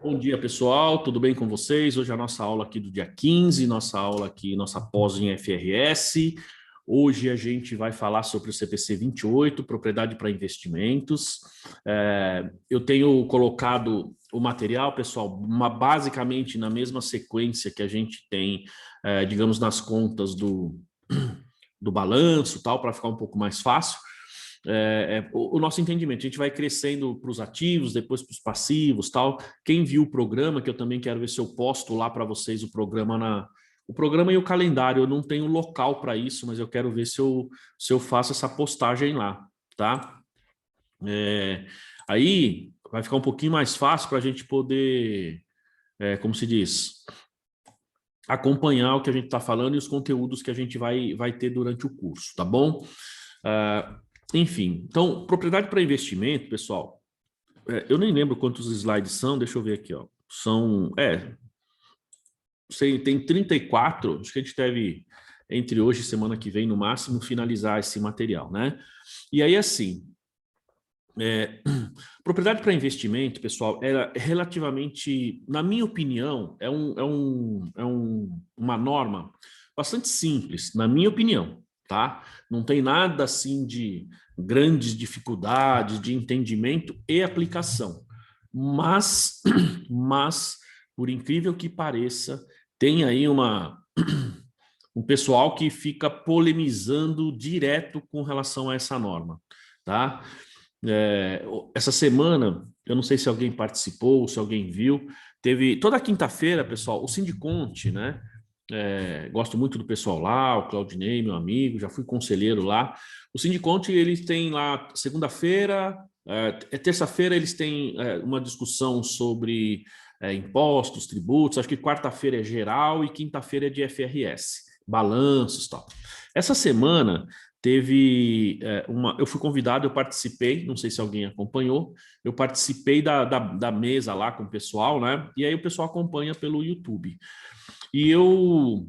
Bom dia, pessoal. Tudo bem com vocês? Hoje é a nossa aula aqui do dia 15, nossa aula aqui, nossa pós em FRS. Hoje a gente vai falar sobre o CPC 28, propriedade para investimentos. Eu tenho colocado o material, pessoal, basicamente na mesma sequência que a gente tem, digamos, nas contas do balanço, tal, para ficar um pouco mais fácil. O nosso entendimento, a gente vai crescendo para os ativos, depois para os passivos, tal. Quem viu o programa, que eu também quero ver se eu posto lá para vocês o programa e o calendário. Eu não tenho local para isso, mas eu quero ver se eu faço essa postagem lá, tá? Aí vai ficar um pouquinho mais fácil para a gente poder, como se diz, acompanhar o que a gente está falando e os conteúdos que a gente vai ter durante o curso, tá bom? Enfim, então, propriedade para investimento, pessoal, eu nem lembro quantos slides são, deixa eu ver aqui, ó. Tem 34, acho que a gente deve, entre hoje e semana que vem, no máximo, finalizar esse material, né? E aí, assim, propriedade para investimento, pessoal, é relativamente, na minha opinião, uma norma bastante simples, na minha opinião, tá? Não tem nada assim de grandes dificuldades de entendimento e aplicação. Mas por incrível que pareça, tem aí um pessoal que fica polemizando direto com relação a essa norma, tá? Essa semana, eu não sei se alguém participou, se alguém viu, teve toda quinta-feira, pessoal, o Sindiconte, né? Gosto muito do pessoal lá, o Claudinei, meu amigo, já fui conselheiro lá. O Sindiconte, eles têm lá segunda-feira, terça-feira eles têm uma discussão sobre impostos, tributos, acho que quarta-feira é geral e quinta-feira é de FRS, balanços e tal. Essa semana teve eu fui convidado, eu participei, não sei se alguém acompanhou, eu participei da mesa lá com o pessoal, né? E aí o pessoal acompanha pelo YouTube. E o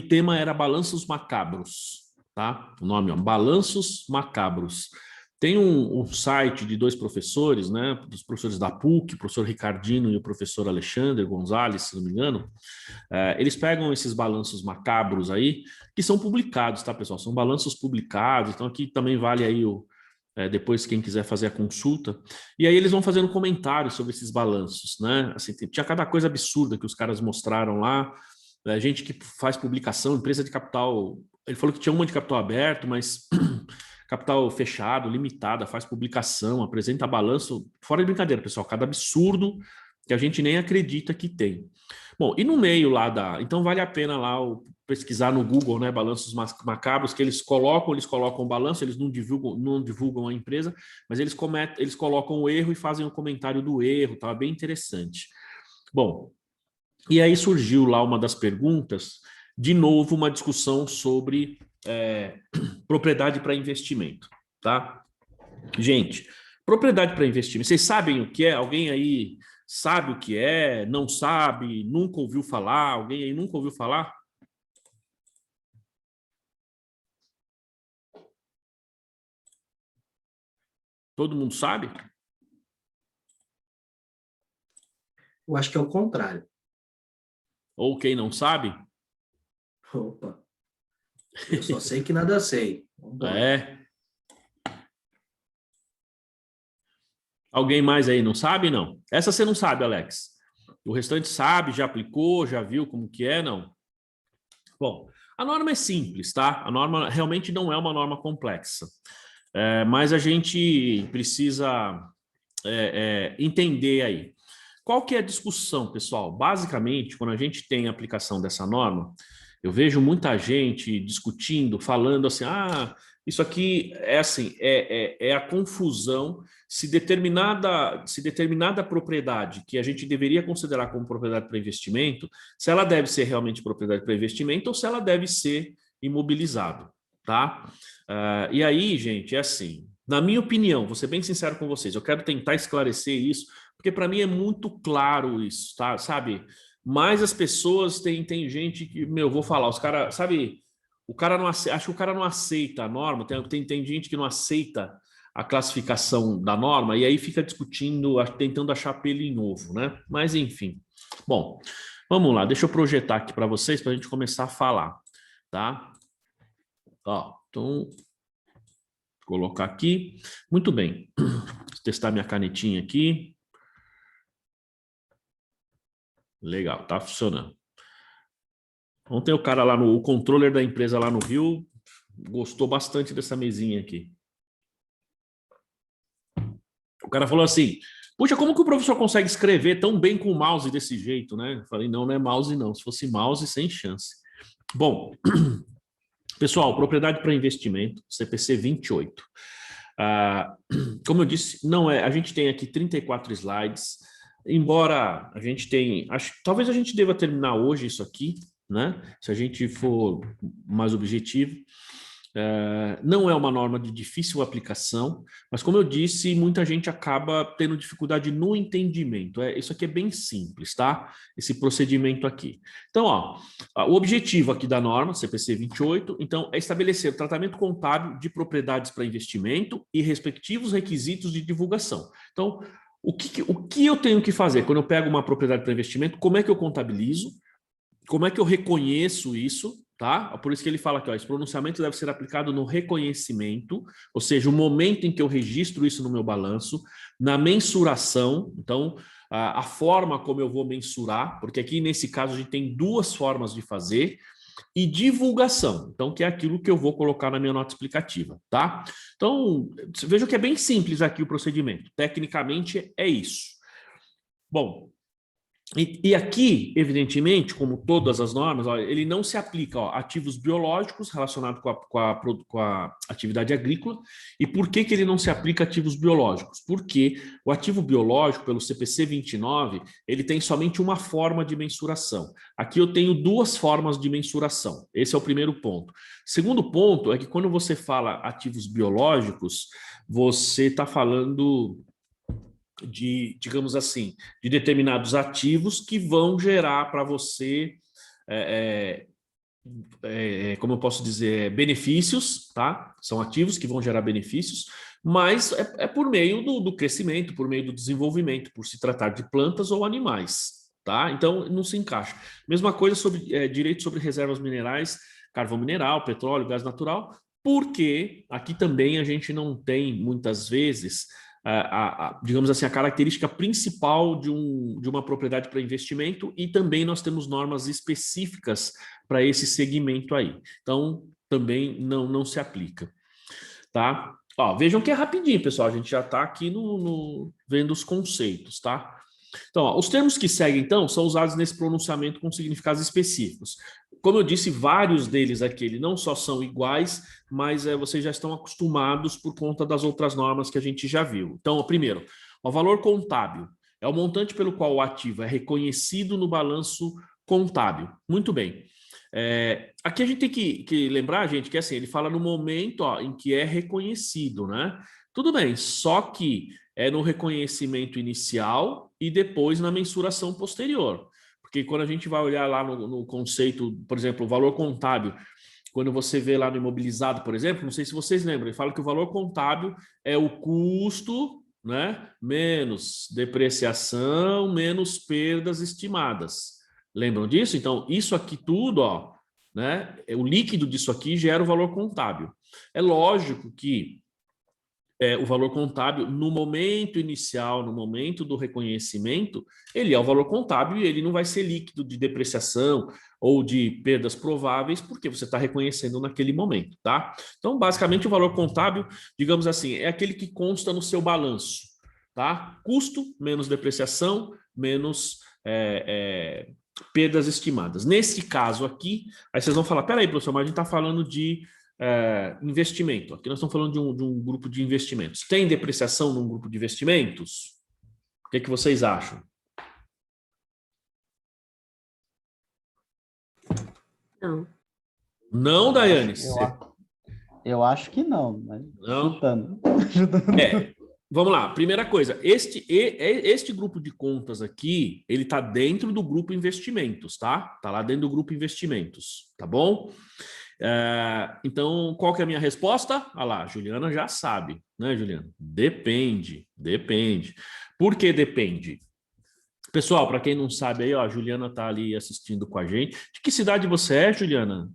tema era Balanços Macabros, tá? O nome, ó, Balanços Macabros. Tem um site de dois professores, né? Dos professores da PUC, o professor Ricardino e o professor Alexandre Gonzalez, se não me engano. Eles pegam esses balanços macabros aí, que são publicados, tá, pessoal? São balanços publicados, então aqui também vale aí depois quem quiser fazer a consulta. E aí eles vão fazendo comentários sobre esses balanços, né? Assim, tinha cada coisa absurda que os caras mostraram lá. Gente que faz publicação, empresa de capital. Ele falou que tinha uma de capital aberto, mas capital fechado, limitada, faz publicação, apresenta balanço. Fora de brincadeira, pessoal, cada absurdo que a gente nem acredita que tem. Bom, e no meio lá então vale a pena lá pesquisar no Google, né, balanços macabros, que eles colocam o balanço, eles não divulgam a empresa, mas eles colocam o erro e fazem o comentário do erro, tá bem interessante. Bom, e aí surgiu lá uma das perguntas, de novo uma discussão sobre propriedade para investimento, tá? Gente, propriedade para investimento, vocês sabem o que é? Alguém aí sabe o que é? Não sabe? Nunca ouviu falar? Alguém aí nunca ouviu falar? Todo mundo sabe? Eu acho que é o contrário. Ou quem não sabe? Opa, eu só sei que nada sei. Alguém mais aí não sabe, não? Essa você não sabe, Alex. O restante sabe, já aplicou, já viu como que é, não? Bom, a norma é simples, tá? A norma realmente não é uma norma complexa. Mas a gente precisa entender aí. Qual que é a discussão, pessoal? Basicamente, quando a gente tem a aplicação dessa norma, eu vejo muita gente discutindo, falando assim, isso aqui é assim, é a confusão se determinada propriedade que a gente deveria considerar como propriedade para investimento, se ela deve ser realmente propriedade para investimento ou se ela deve ser imobilizado, tá? E aí, gente, é assim, na minha opinião, vou ser bem sincero com vocês, eu quero tentar esclarecer isso, porque para mim é muito claro isso, tá? Sabe? Mas as pessoas tem gente que, vou falar, os caras, sabe, o cara não aceita, acho que o cara não aceita a norma, tem gente que não aceita a classificação da norma, e aí fica discutindo, tentando achar pelo em ovo, né? Mas, enfim. Bom, vamos lá, deixa eu projetar aqui para vocês, para a gente começar a falar, tá? Ó, então, vou colocar aqui. Muito bem. Vou testar minha canetinha aqui. Legal, tá funcionando. Ontem o cara lá o controller da empresa lá no Rio gostou bastante dessa mesinha aqui. O cara falou assim, puxa, como que o professor consegue escrever tão bem com o mouse desse jeito, né? Eu falei, não, não é mouse não. Se fosse mouse, sem chance. Bom, pessoal, propriedade para investimento, CPC 28. Como eu disse, não é. A gente tem aqui 34 slides. Embora a gente tenha, talvez a gente deva terminar hoje isso aqui, né? Se a gente for mais objetivo. Não é uma norma de difícil aplicação, mas como eu disse, muita gente acaba tendo dificuldade no entendimento. Isso aqui é bem simples, tá? Esse procedimento aqui. Então, ó, o objetivo aqui da norma, CPC 28, então, é estabelecer tratamento contábil de propriedades para investimento e respectivos requisitos de divulgação. Então, o que eu tenho que fazer quando eu pego uma propriedade para investimento? Como é que eu contabilizo? Como é que eu reconheço isso? Tá? Por isso que ele fala aqui, ó, esse pronunciamento deve ser aplicado no reconhecimento, ou seja, o momento em que eu registro isso no meu balanço, na mensuração, então, a forma como eu vou mensurar, porque aqui nesse caso a gente tem duas formas de fazer, e divulgação, então, que é aquilo que eu vou colocar na minha nota explicativa, tá? Então, veja que é bem simples aqui o procedimento, tecnicamente é isso. Bom, e aqui, evidentemente, como todas as normas, ó, ele não se aplica a ativos biológicos relacionados com a atividade agrícola. E por que ele não se aplica a ativos biológicos? Porque o ativo biológico, pelo CPC 29, ele tem somente uma forma de mensuração. Aqui eu tenho duas formas de mensuração. Esse é o primeiro ponto. Segundo ponto é que quando você fala ativos biológicos, você está falando de, digamos assim, de determinados ativos que vão gerar para você, como eu posso dizer, benefícios, tá? São ativos que vão gerar benefícios, mas é por meio do crescimento, por meio do desenvolvimento, por se tratar de plantas ou animais, tá? Então, não se encaixa. Mesma coisa sobre direito sobre reservas minerais, carvão mineral, petróleo, gás natural, porque aqui também a gente não tem, muitas vezes, digamos assim, a característica principal de uma propriedade para investimento, e também nós temos normas específicas para esse segmento aí. Então, também não se aplica. Tá? Ó, vejam que é rapidinho, pessoal. A gente já está aqui vendo os conceitos, tá? Então, ó, os termos que seguem, então, são usados nesse pronunciamento com significados específicos. Como eu disse, vários deles aqui não só são iguais, mas vocês já estão acostumados por conta das outras normas que a gente já viu. Então, ó, primeiro, o valor contábil é o montante pelo qual o ativo é reconhecido no balanço contábil. Muito bem. Aqui a gente tem que lembrar, gente, que assim, ele fala no momento, ó, em que é reconhecido, né? Tudo bem, só que é no reconhecimento inicial e depois na mensuração posterior. Porque quando a gente vai olhar lá no conceito, por exemplo, o valor contábil, quando você vê lá no imobilizado, por exemplo, não sei se vocês lembram, ele fala que o valor contábil é o custo, né, menos depreciação, menos perdas estimadas. Lembram disso? Então, isso aqui tudo, ó, né, o líquido disso aqui gera o valor contábil. É lógico que o valor contábil, no momento inicial, no momento do reconhecimento, ele é o valor contábil e ele não vai ser líquido de depreciação ou de perdas prováveis, porque você está reconhecendo naquele momento, tá? Então, basicamente, o valor contábil, digamos assim, é aquele que consta no seu balanço, tá? Custo menos depreciação, menos perdas estimadas. Nesse caso aqui, aí vocês vão falar, peraí, professor, mas a gente está falando de investimento. Aqui nós estamos falando de um grupo de investimentos. Tem depreciação num grupo de investimentos? O que vocês acham? Não. Não, Daiane? Eu acho que não, mas não. Chutando. Vamos lá. Primeira coisa, este grupo de contas aqui, ele está dentro do grupo investimentos, tá? Está lá dentro do grupo investimentos, tá bom? Então, qual que é a minha resposta? Ah lá, a Juliana já sabe, né, Juliana? Depende, depende. Por que depende? Pessoal, para quem não sabe aí, ó, a Juliana está ali assistindo com a gente. De que cidade você é, Juliana?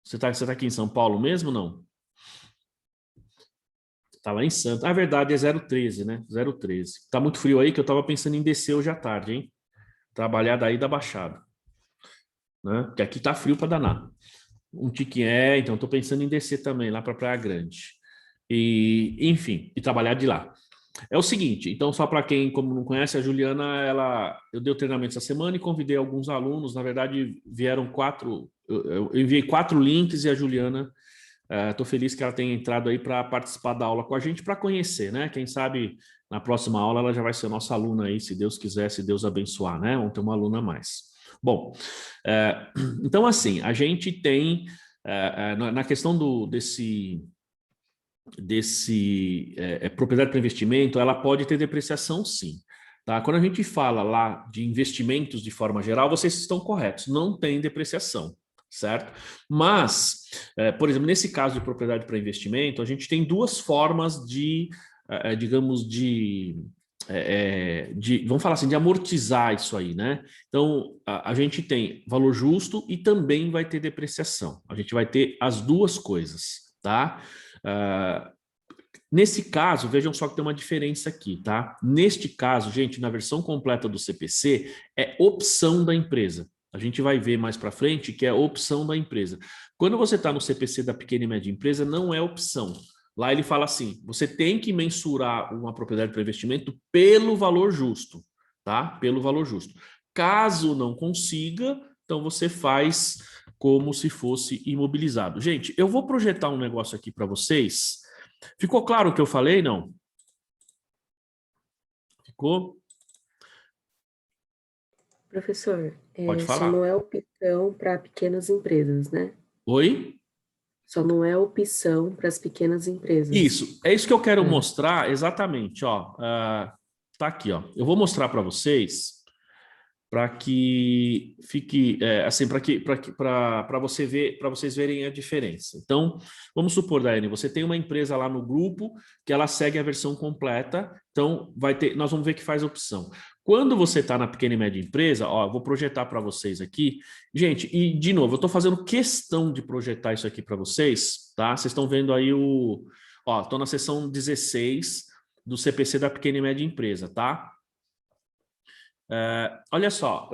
Você tá aqui em São Paulo mesmo, não? Tá lá em Santos. Ah, verdade, é 013, né? 013. Tá muito frio aí que eu tava pensando em descer hoje à tarde, hein? Trabalhar daí da Baixada, né? Porque aqui tá frio para danar. Um tiquinho então tô pensando em descer também lá para Praia Grande. E, enfim, e trabalhar de lá. É o seguinte, então só para quem como não conhece, a Juliana, eu dei o treinamento essa semana e convidei alguns alunos, na verdade vieram 4, eu enviei 4 links e a Juliana, estou feliz que ela tenha entrado aí para participar da aula com a gente, para conhecer, né? Quem sabe na próxima aula ela já vai ser nossa aluna aí, se Deus quiser, se Deus abençoar, né? Vamos ter uma aluna a mais. Bom, então assim, a gente tem, na questão desse propriedade para investimento, ela pode ter depreciação sim. Tá? Quando a gente fala lá de investimentos de forma geral, vocês estão corretos, não tem depreciação, certo? Mas, por exemplo, nesse caso de propriedade para investimento, a gente tem duas formas de, digamos, vamos falar assim, de amortizar isso aí, né? Então, a gente tem valor justo e também vai ter depreciação. A gente vai ter as duas coisas, tá? Nesse caso, vejam só que tem uma diferença aqui, tá? Neste caso, gente, na versão completa do CPC, é opção da empresa. A gente vai ver mais para frente que é opção da empresa. Quando você está no CPC da pequena e média empresa, não é opção. Lá ele fala assim, você tem que mensurar uma propriedade para investimento pelo valor justo, tá? Pelo valor justo. Caso não consiga, então você faz como se fosse imobilizado. Gente, eu vou projetar um negócio aqui para vocês. Ficou claro o que eu falei, não? Ficou? Professor, Pode só não falar. é opção para pequenas empresas, né? Oi? Só não é opção para as pequenas empresas. Isso, é isso que eu quero É. mostrar exatamente, ó. Tá aqui, ó. Eu vou mostrar para vocês para que fique assim, para vocês verem a diferença. Então, vamos supor, Daiane, você tem uma empresa lá no grupo que ela segue a versão completa, então nós vamos ver que faz opção. Quando você está na pequena e média empresa, ó, eu vou projetar para vocês aqui, gente, e de novo, eu estou fazendo questão de projetar isso aqui para vocês, tá? Vocês estão vendo aí estou na seção 16 do CPC da pequena e média empresa, tá? Olha só,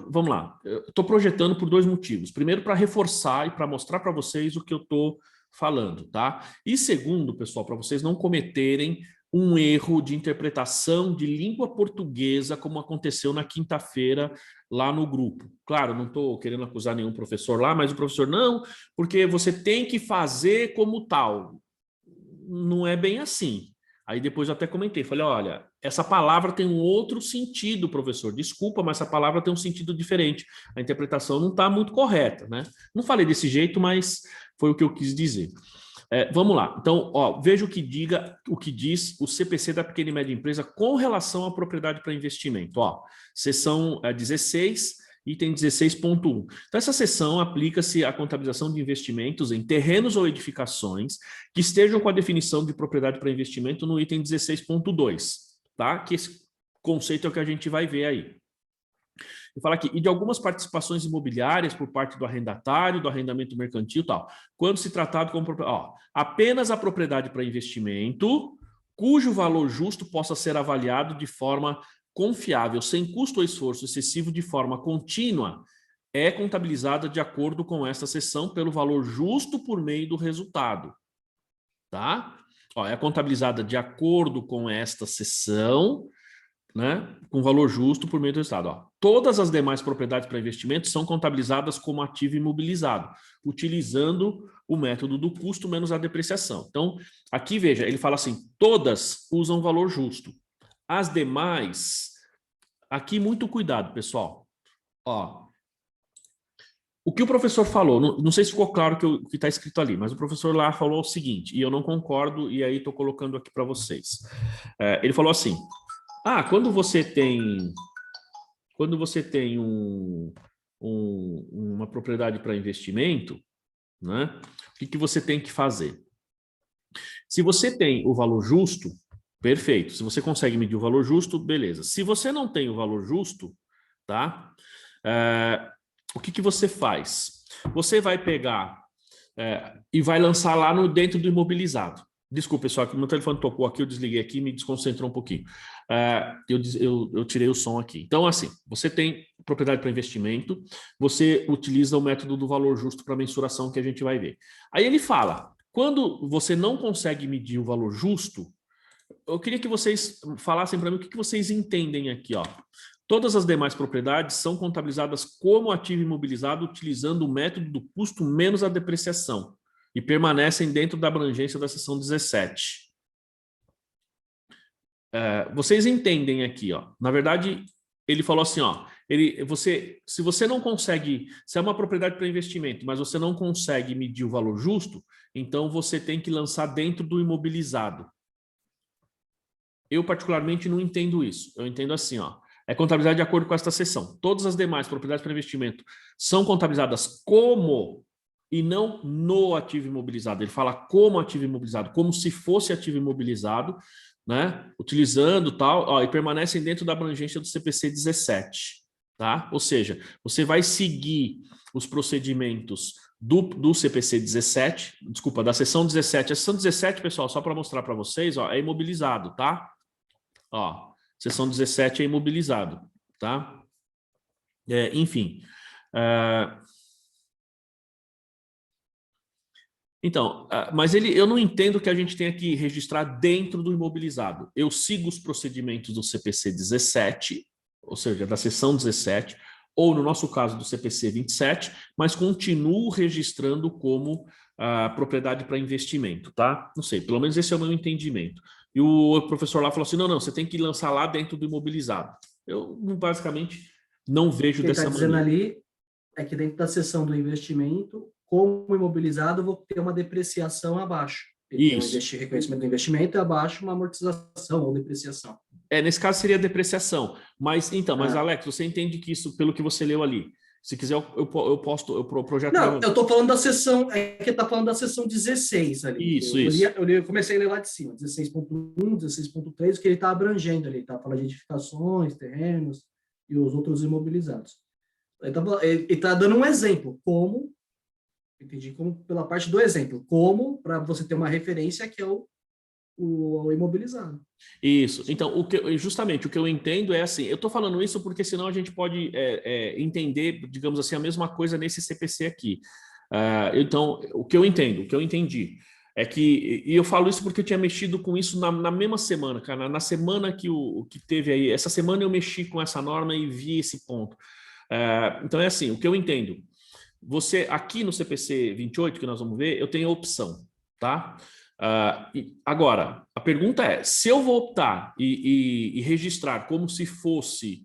vamos lá, eu estou projetando por 2 motivos. Primeiro, para reforçar e para mostrar para vocês o que eu estou falando, tá? E segundo, pessoal, para vocês não cometerem um erro de interpretação de língua portuguesa, como aconteceu na quinta-feira lá no grupo. Claro, não estou querendo acusar nenhum professor lá, mas o professor não, porque você tem que fazer como tal. Não é bem assim. Aí depois eu até comentei, falei, olha, essa palavra tem um outro sentido, professor, desculpa, mas essa palavra tem um sentido diferente. A interpretação não está muito correta, né? Não falei desse jeito, mas foi o que eu quis dizer. Vamos lá. Então, ó, veja o que diz o CPC da pequena e média empresa com relação à propriedade para investimento. Ó, seção 16, item 16.1. Então, essa seção aplica-se à contabilização de investimentos em terrenos ou edificações que estejam com a definição de propriedade para investimento no item 16.2, tá? Que esse conceito é o que a gente vai ver aí. Eu falo aqui, e de algumas participações imobiliárias por parte do arrendatário, do arrendamento mercantil e tal, quando se tratado como apenas a propriedade para investimento, cujo valor justo possa ser avaliado de forma confiável, sem custo ou esforço excessivo, de forma contínua, é contabilizada de acordo com esta seção pelo valor justo por meio do resultado. Tá? Ó, é contabilizada de acordo com esta seção, né, com valor justo por meio do resultado. Ó. Todas as demais propriedades para investimento são contabilizadas como ativo imobilizado, utilizando o método do custo menos a depreciação. Então, aqui veja, ele fala assim, todas usam valor justo. As demais, aqui muito cuidado, pessoal. Ó, o que o professor falou, não sei se ficou claro o que está escrito ali, mas o professor lá falou o seguinte, e eu não concordo, e aí estou colocando aqui para vocês. Ele falou assim, quando você tem uma propriedade para investimento, né? O que você tem que fazer? Se você tem o valor justo, perfeito. Se você consegue medir o valor justo, beleza. Se você não tem o valor justo, tá? O que você faz? Você vai pegar e vai lançar lá dentro do imobilizado. Desculpa, pessoal, que meu telefone tocou aqui, eu desliguei aqui, me desconcentrou um pouquinho. Eu tirei o som aqui. Então, assim, você tem propriedade para investimento, você utiliza o método do valor justo para mensuração que a gente vai ver. Aí ele fala, quando você não consegue medir o valor justo, eu queria que vocês falassem para mim o que vocês entendem aqui, ó. Todas as demais propriedades são contabilizadas como ativo imobilizado utilizando o método do custo menos a depreciação e permanecem dentro da abrangência da seção 17. Vocês entendem aqui, ó. Na verdade, ele falou assim, ó, se você não consegue, se é uma propriedade para investimento, mas você não consegue medir o valor justo, então você tem que lançar dentro do imobilizado. Eu, particularmente, não entendo isso. Eu entendo assim, ó. É contabilizado de acordo com esta seção. Todas as demais propriedades para investimento são contabilizadas como e não no ativo imobilizado. Ele fala como ativo imobilizado, como se fosse ativo imobilizado, né? Utilizando tal, ó, e permanecem dentro da abrangência do CPC 17. Tá? Ou seja, você vai seguir os procedimentos do CPC 17, desculpa, da seção 17. A seção 17, pessoal, só para mostrar para vocês, ó, é imobilizado, tá? Ó, seção 17 é imobilizado, tá? Enfim. Então, mas eu não entendo que a gente tenha que registrar dentro do imobilizado. Eu sigo os procedimentos do CPC 17, ou seja, da seção 17, ou no nosso caso do CPC 27, mas continuo registrando como propriedade para investimento, tá? Não sei, pelo menos esse é o meu entendimento. E o professor lá falou assim, não, você tem que lançar lá dentro do imobilizado. Eu, basicamente, não vejo dessa maneira. O que ele está dizendo ali é que dentro da seção do investimento, como imobilizado, eu vou ter uma depreciação abaixo. Isso. Tem um reconhecimento do investimento e abaixo uma amortização ou depreciação. Nesse caso seria depreciação. Mas, Alex, você entende que isso, pelo que você leu ali, se quiser, eu projeto... Não, eu estou falando da seção, que está falando da seção 16 ali. Isso. Eu comecei a ler lá de cima, 16.1, 16.3, que ele está abrangendo ali, está falando de edificações, terrenos e os outros imobilizados. Ele está dando um exemplo, entendi, como pela parte do exemplo, como para você ter uma referência que é o imobilizado. Isso. Então, justamente o que eu entendo é assim, eu estou falando isso porque senão a gente pode entender, digamos assim, a mesma coisa nesse CPC aqui. Então, o que eu entendi, é que, e eu falo isso porque eu tinha mexido com isso na mesma semana, cara, na semana que teve aí, essa semana eu mexi com essa norma e vi esse ponto. Então, é assim, o que eu entendo, você, aqui no CPC 28, que nós vamos ver, eu tenho a opção, tá? Agora, a pergunta é, se eu vou optar e registrar como se fosse,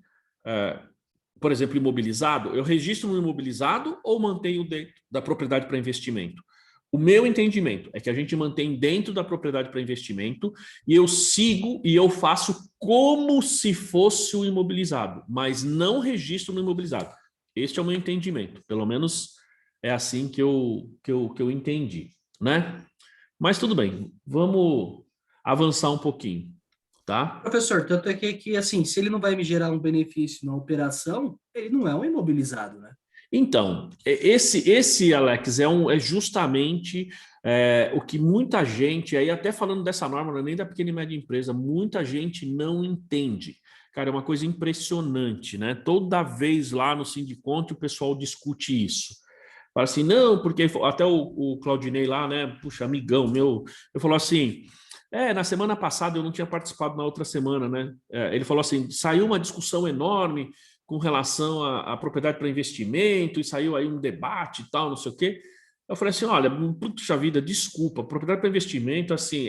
por exemplo, imobilizado, eu registro no imobilizado ou mantenho dentro da propriedade para investimento? O meu entendimento é que a gente mantém dentro da propriedade para investimento e eu sigo e eu faço como se fosse o imobilizado, mas não registro no imobilizado. Este é o meu entendimento, pelo menos é assim que eu entendi, né? Mas tudo bem, vamos avançar um pouquinho, tá? Professor, tanto é que assim, se ele não vai me gerar um benefício na operação, ele não é um imobilizado, né? Então, esse Alex, é justamente o que muita gente, aí até falando dessa norma, não é nem da pequena e média empresa, muita gente não entende. Cara, é uma coisa impressionante, né? Toda vez lá no Sindiconte o pessoal discute isso. Fala assim, não, porque até o Claudinei lá, né, puxa, amigão meu, eu falou assim, na semana passada eu não tinha participado na outra semana, né? Ele falou assim, saiu uma discussão enorme com relação à propriedade para investimento, e saiu aí um debate e tal, não sei o quê. Eu falei assim, olha, puxa vida, desculpa, propriedade para investimento, assim,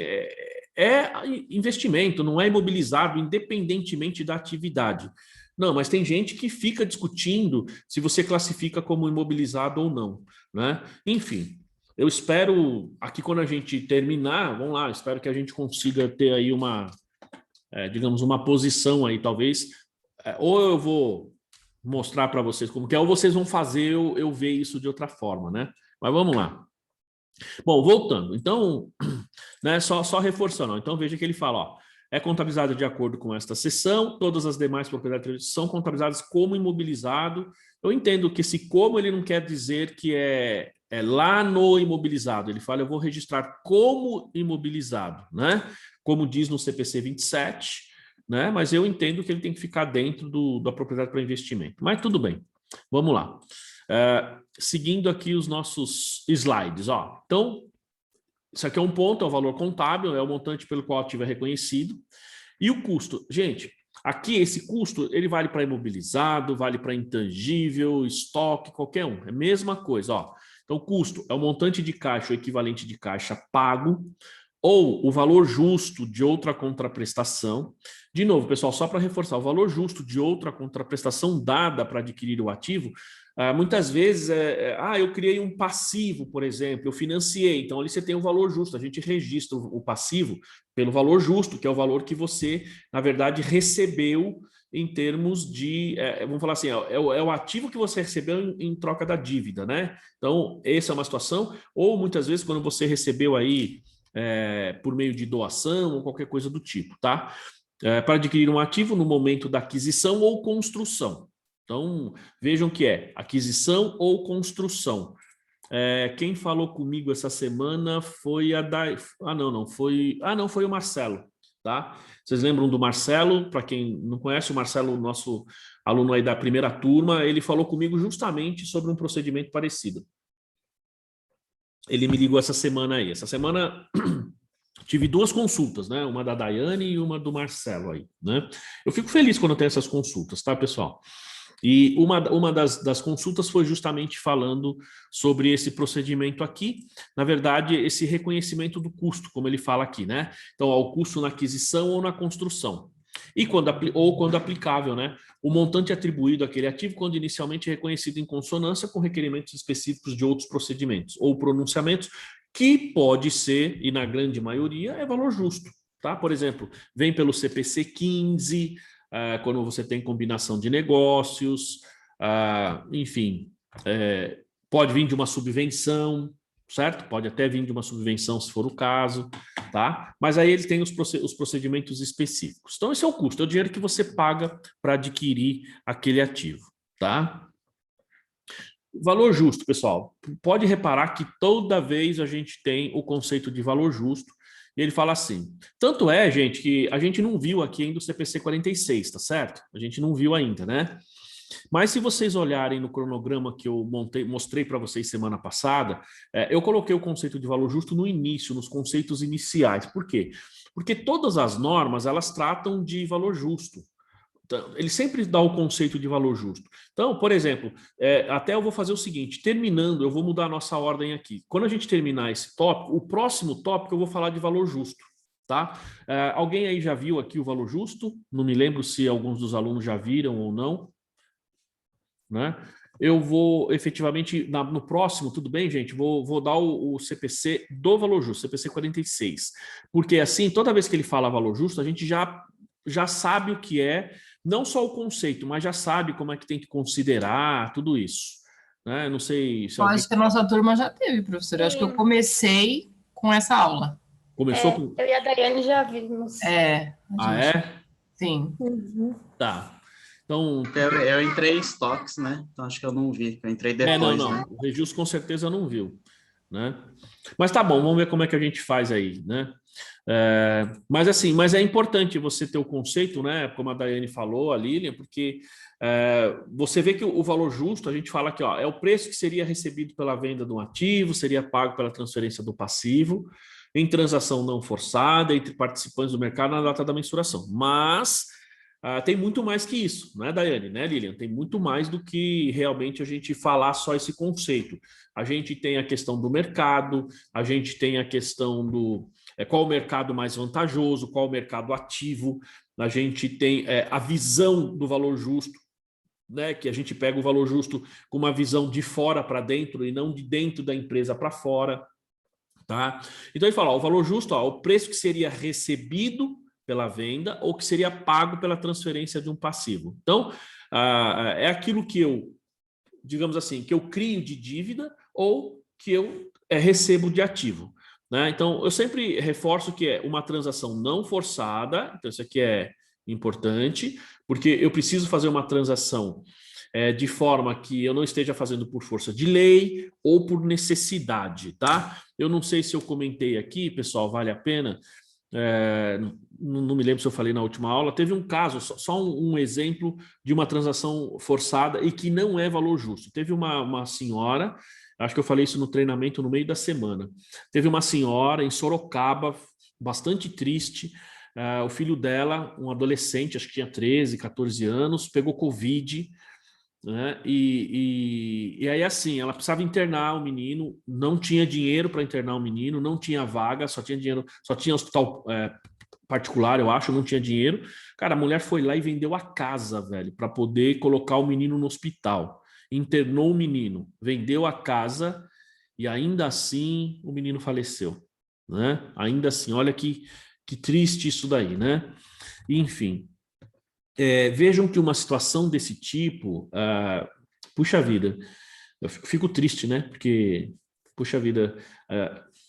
é investimento, não é imobilizado, independentemente da atividade. Não, mas tem gente que fica discutindo se você classifica como imobilizado ou não, né? Enfim, eu espero, aqui quando a gente terminar, vamos lá, espero que a gente consiga ter aí digamos, uma posição aí, talvez, ou eu vou mostrar para vocês como que é, ou vocês vão fazer eu ver isso de outra forma, né? Mas vamos lá. Bom, voltando. Então, né, só reforçando. Então, veja que ele fala, ó, é contabilizado de acordo com esta seção, todas as demais propriedades são contabilizadas como imobilizado. Eu entendo que esse como ele não quer dizer que é lá no imobilizado. Ele fala, eu vou registrar como imobilizado, né? Como diz no CPC 27, né? Mas eu entendo que ele tem que ficar dentro da propriedade para investimento. Mas tudo bem, vamos lá. Seguindo aqui os nossos slides, ó. Então, isso aqui é um ponto, é o valor contábil, é o montante pelo qual o ativo é reconhecido. E o custo, gente, aqui esse custo, ele vale para imobilizado, vale para intangível, estoque, qualquer um, é a mesma coisa, ó. Então, o custo é o montante de caixa, o equivalente de caixa pago, ou o valor justo de outra contraprestação. De novo, pessoal, só para reforçar, o valor justo de outra contraprestação dada para adquirir o ativo, muitas vezes, eu criei um passivo, por exemplo, eu financiei, então ali você tem o valor justo, a gente registra o passivo pelo valor justo, que é o valor que você, na verdade, recebeu em termos de, vamos falar assim, é o ativo que você recebeu em troca da dívida, né? Então, essa é uma situação, ou muitas vezes quando você recebeu aí por meio de doação ou qualquer coisa do tipo, tá? Para adquirir um ativo no momento da aquisição ou construção. Então, vejam que é aquisição ou construção. Quem falou comigo essa semana foi a da... foi o Marcelo, tá? Vocês lembram do Marcelo? Para quem não conhece, o Marcelo, nosso aluno aí da primeira turma, ele falou comigo justamente sobre um procedimento parecido. Ele me ligou essa semana aí. Essa semana tive duas consultas, né? Uma da Daiane e uma do Marcelo aí, né? Eu fico feliz quando eu tenho essas consultas, tá, pessoal? E uma das consultas foi justamente falando sobre esse procedimento aqui, na verdade, esse reconhecimento do custo, como ele fala aqui, né? Então, o custo na aquisição ou na construção. E quando aplicável, né? O montante atribuído àquele ativo quando inicialmente reconhecido em consonância com requerimentos específicos de outros procedimentos ou pronunciamentos, que pode ser, e na grande maioria, é valor justo, tá? Por exemplo, vem pelo CPC 15, quando você tem combinação de negócios, enfim, pode vir de uma subvenção, certo? Pode até vir de uma subvenção, se for o caso, tá? Mas aí ele tem os procedimentos específicos. Então, esse é o custo, é o dinheiro que você paga para adquirir aquele ativo, tá? Valor justo, pessoal. Pode reparar que toda vez a gente tem o conceito de valor justo, e ele fala assim, tanto é, gente, que a gente não viu aqui ainda o CPC 46, tá certo? A gente não viu ainda, né? Mas se vocês olharem no cronograma que eu mostrei para vocês semana passada, eu coloquei o conceito de valor justo no início, nos conceitos iniciais. Por quê? Porque todas as normas, elas tratam de valor justo. Então, ele sempre dá o conceito de valor justo. Então, por exemplo, até eu vou fazer o seguinte, terminando, eu vou mudar a nossa ordem aqui. Quando a gente terminar esse tópico, o próximo tópico eu vou falar de valor justo, tá? Alguém aí já viu aqui o valor justo? Não me lembro se alguns dos alunos já viram ou não, né? Eu vou efetivamente, no próximo, tudo bem, gente? Vou dar o CPC do valor justo, CPC 46. Porque assim, toda vez que ele fala valor justo, a gente já sabe o que é, não só o conceito, mas já sabe como é que tem que considerar tudo isso, né? Não sei se alguém... Acho que a nossa turma já teve, professor. Eu acho que eu comecei com essa aula. Começou com... Eu e a Daiane já vimos. Sim. Uhum. Tá. Então... Eu entrei em estoques, né? Então acho que eu não vi. Eu entrei depois, não. né? O Regis com certeza não viu, né? Mas tá bom, vamos ver como é que a gente faz aí, né? Mas é importante você ter o conceito, né? Como a Daiane falou, a Lilian, porque você vê que o valor justo, a gente fala aqui, ó, é o preço que seria recebido pela venda de um ativo, seria pago pela transferência do passivo, em transação não forçada, entre participantes do mercado na data da mensuração. Mas tem muito mais que isso, né, Daiane, né, Lilian? Tem muito mais do que realmente a gente falar só esse conceito. A gente tem a questão do mercado, a gente tem a questão do qual o mercado mais vantajoso, qual o mercado ativo, a gente tem a visão do valor justo, né, que a gente pega o valor justo com uma visão de fora para dentro e não de dentro da empresa para fora, tá? Então ele fala, ó, o valor justo, ó, o preço que seria recebido pela venda ou que seria pago pela transferência de um passivo. Então, é aquilo que eu, digamos assim, que eu crio de dívida ou que eu recebo de ativo, né? Então, eu sempre reforço que é uma transação não forçada, então isso aqui é importante, porque eu preciso fazer uma transação de forma que eu não esteja fazendo por força de lei ou por necessidade, tá? Eu não sei se eu comentei aqui, pessoal, vale a pena, não me lembro se eu falei na última aula, teve um caso, só um exemplo de uma transação forçada e que não é valor justo. Teve uma senhora, acho que eu falei isso no treinamento no meio da semana, teve uma senhora em Sorocaba, bastante triste, o filho dela, um adolescente, acho que tinha 13, 14 anos, pegou Covid, né? E aí assim, ela precisava internar o menino, não tinha dinheiro para internar o menino, não tinha vaga, só tinha dinheiro, só tinha hospital particular, eu acho, não tinha dinheiro. Cara, a mulher foi lá e vendeu a casa, velho, para poder colocar o menino no hospital. Internou o menino, vendeu a casa e ainda assim o menino faleceu, né? Ainda assim, olha que triste isso daí, né? Enfim. Vejam que uma situação desse tipo, puxa vida, eu fico triste, né? Porque, puxa vida,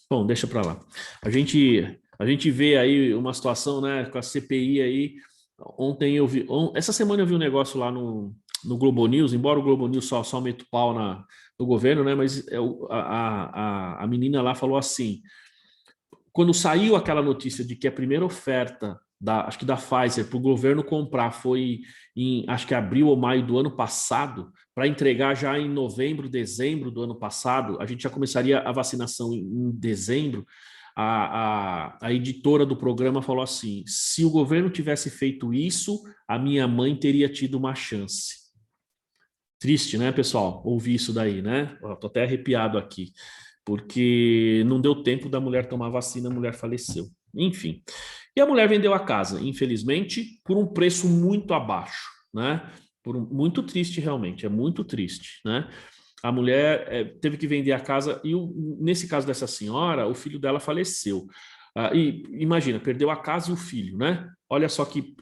bom, deixa para lá. A gente vê aí uma situação, né, com a CPI aí. Ontem eu vi, essa semana eu vi um negócio lá no Globo News, embora o Globo News só meta o pau no governo, né? Mas a menina lá falou assim: quando saiu aquela notícia de que a primeira oferta acho que da Pfizer para o governo comprar foi em, acho que abril ou maio do ano passado, para entregar já em novembro, dezembro do ano passado, a gente já começaria a vacinação em dezembro. A editora do programa falou assim: se o governo tivesse feito isso, a minha mãe teria tido uma chance. Triste, né, pessoal? Ouvir isso daí, né? Estou até arrepiado aqui, porque não deu tempo da mulher tomar vacina, a mulher faleceu. Enfim. E a mulher vendeu a casa, infelizmente, por um preço muito abaixo, né? Muito triste, realmente, é muito triste, né? A mulher teve que vender a casa e, nesse caso dessa senhora, o filho dela faleceu. E imagina, perdeu a casa e o filho, né? Olha só que...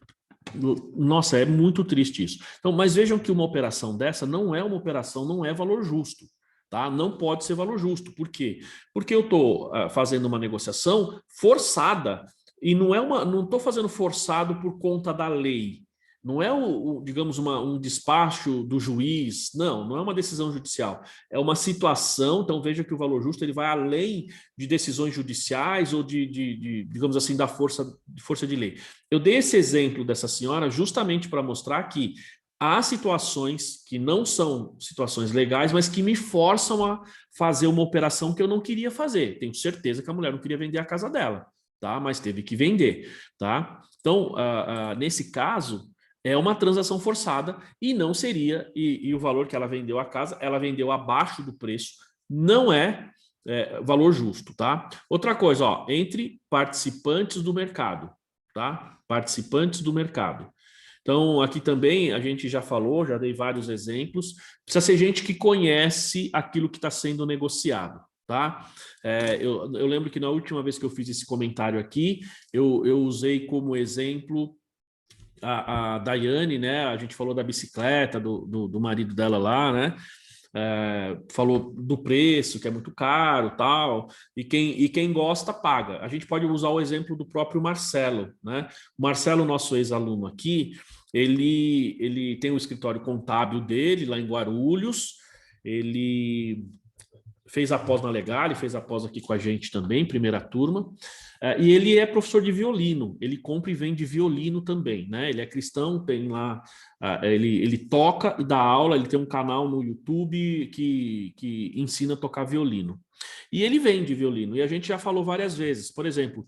Nossa, é muito triste isso. Então, mas vejam que uma operação dessa não é uma operação, não é valor justo. Tá? Não pode ser valor justo. Por quê? Porque eu estou fazendo uma negociação forçada e não estou fazendo forçado por conta da lei. Não é digamos, um despacho do juiz. Não é uma decisão judicial. É uma situação. Então veja que o valor justo ele vai além de decisões judiciais ou digamos assim, da força de lei. Eu dei esse exemplo dessa senhora justamente para mostrar que há situações que não são situações legais, mas que me forçam a fazer uma operação que eu não queria fazer. Tenho certeza que a mulher não queria vender a casa dela, tá? Mas teve que vender, tá? Então, nesse caso, é uma transação forçada e não seria, e o valor que ela vendeu a casa, ela vendeu abaixo do preço, não é valor justo, tá? Outra coisa, ó, entre participantes do mercado, tá? Participantes do mercado. Então, aqui também a gente já falou, já dei vários exemplos. Precisa ser gente que conhece aquilo que está sendo negociado, tá? Eu lembro que na última vez que eu fiz esse comentário aqui, eu usei como exemplo a Daiane, né? A gente falou da bicicleta, do marido dela lá, né? Falou do preço, que é muito caro, tal, e quem gosta paga. A gente pode usar o exemplo do próprio Marcelo, né? O Marcelo, nosso ex-aluno aqui, ele tem um escritório contábil dele lá em Guarulhos, ele fez a pós na Legale, fez a pós aqui com a gente também, primeira turma, e ele é professor de violino, ele compra e vende violino também, né? Ele é cristão, tem lá, ele toca e dá aula, ele tem um canal no YouTube que ensina a tocar violino. E ele vende violino, e a gente já falou várias vezes, por exemplo,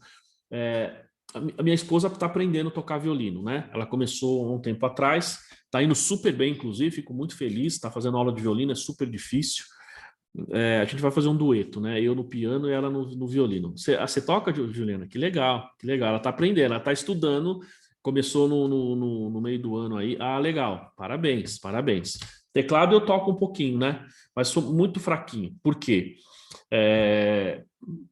a minha esposa está aprendendo a tocar violino, né? Ela começou há um tempo atrás, está indo super bem, inclusive, fico muito feliz, está fazendo aula de violino, é super difícil. A gente vai fazer um dueto, né? Eu no piano e ela no violino. Você toca, Juliana? Que legal, que legal. Ela está aprendendo, ela está estudando, começou no meio do ano aí. Ah, legal, parabéns, parabéns. Teclado eu toco um pouquinho, né? Mas sou muito fraquinho. Por quê?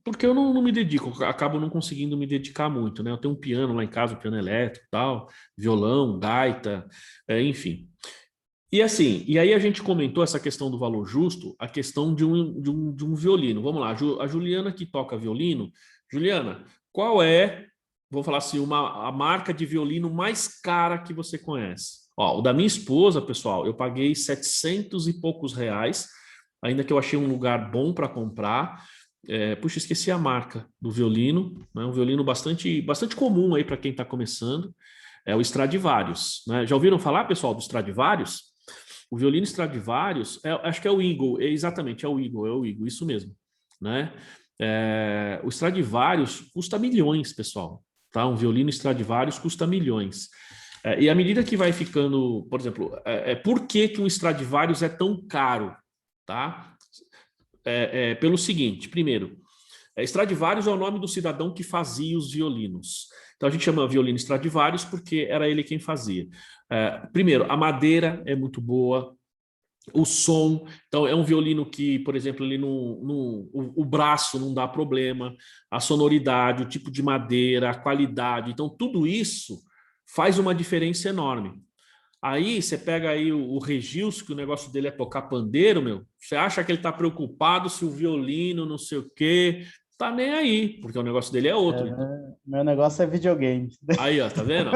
Porque eu não me dedico, acabo não conseguindo me dedicar muito, né? Eu tenho um piano lá em casa, um piano elétrico, tal, violão, gaita, enfim. E assim, e aí a gente comentou essa questão do valor justo, a questão de um violino. Vamos lá, a Juliana que toca violino. Juliana, qual é, vou falar assim, a marca de violino mais cara que você conhece? Ó, o da minha esposa, pessoal, eu paguei 700 e poucos reais, ainda que eu achei um lugar bom para comprar. Puxa, esqueci a marca do violino, né? Um violino bastante comum aí para quem está começando. É o Stradivarius, né? Já ouviram falar, pessoal, do Stradivarius? O violino Stradivarius, acho que é o Eagle, exatamente, é o Eagle, isso mesmo, né? O Stradivarius custa milhões, pessoal, tá? Um violino Stradivarius custa milhões. E à medida que vai ficando, por exemplo, por que um Stradivarius é tão caro, tá? Pelo seguinte, primeiro, Stradivarius é o nome do cidadão que fazia os violinos. Então a gente chama violino Stradivarius porque era ele quem fazia. Primeiro, a madeira é muito boa, o som, então é um violino que, por exemplo, ele o braço não dá problema, a sonoridade, o tipo de madeira, a qualidade, então tudo isso faz uma diferença enorme. Aí você pega aí o Regilson, que o negócio dele é tocar pandeiro, meu, você acha que ele está preocupado se o violino, não sei o quê, tá nem aí, porque o negócio dele é outro. Meu negócio é videogame. Aí, ó, tá vendo?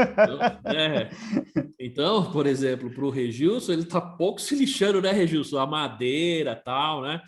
Então, por exemplo, para o Regilson, ele tá pouco se lixando, né, Regilson? A madeira, tal, né?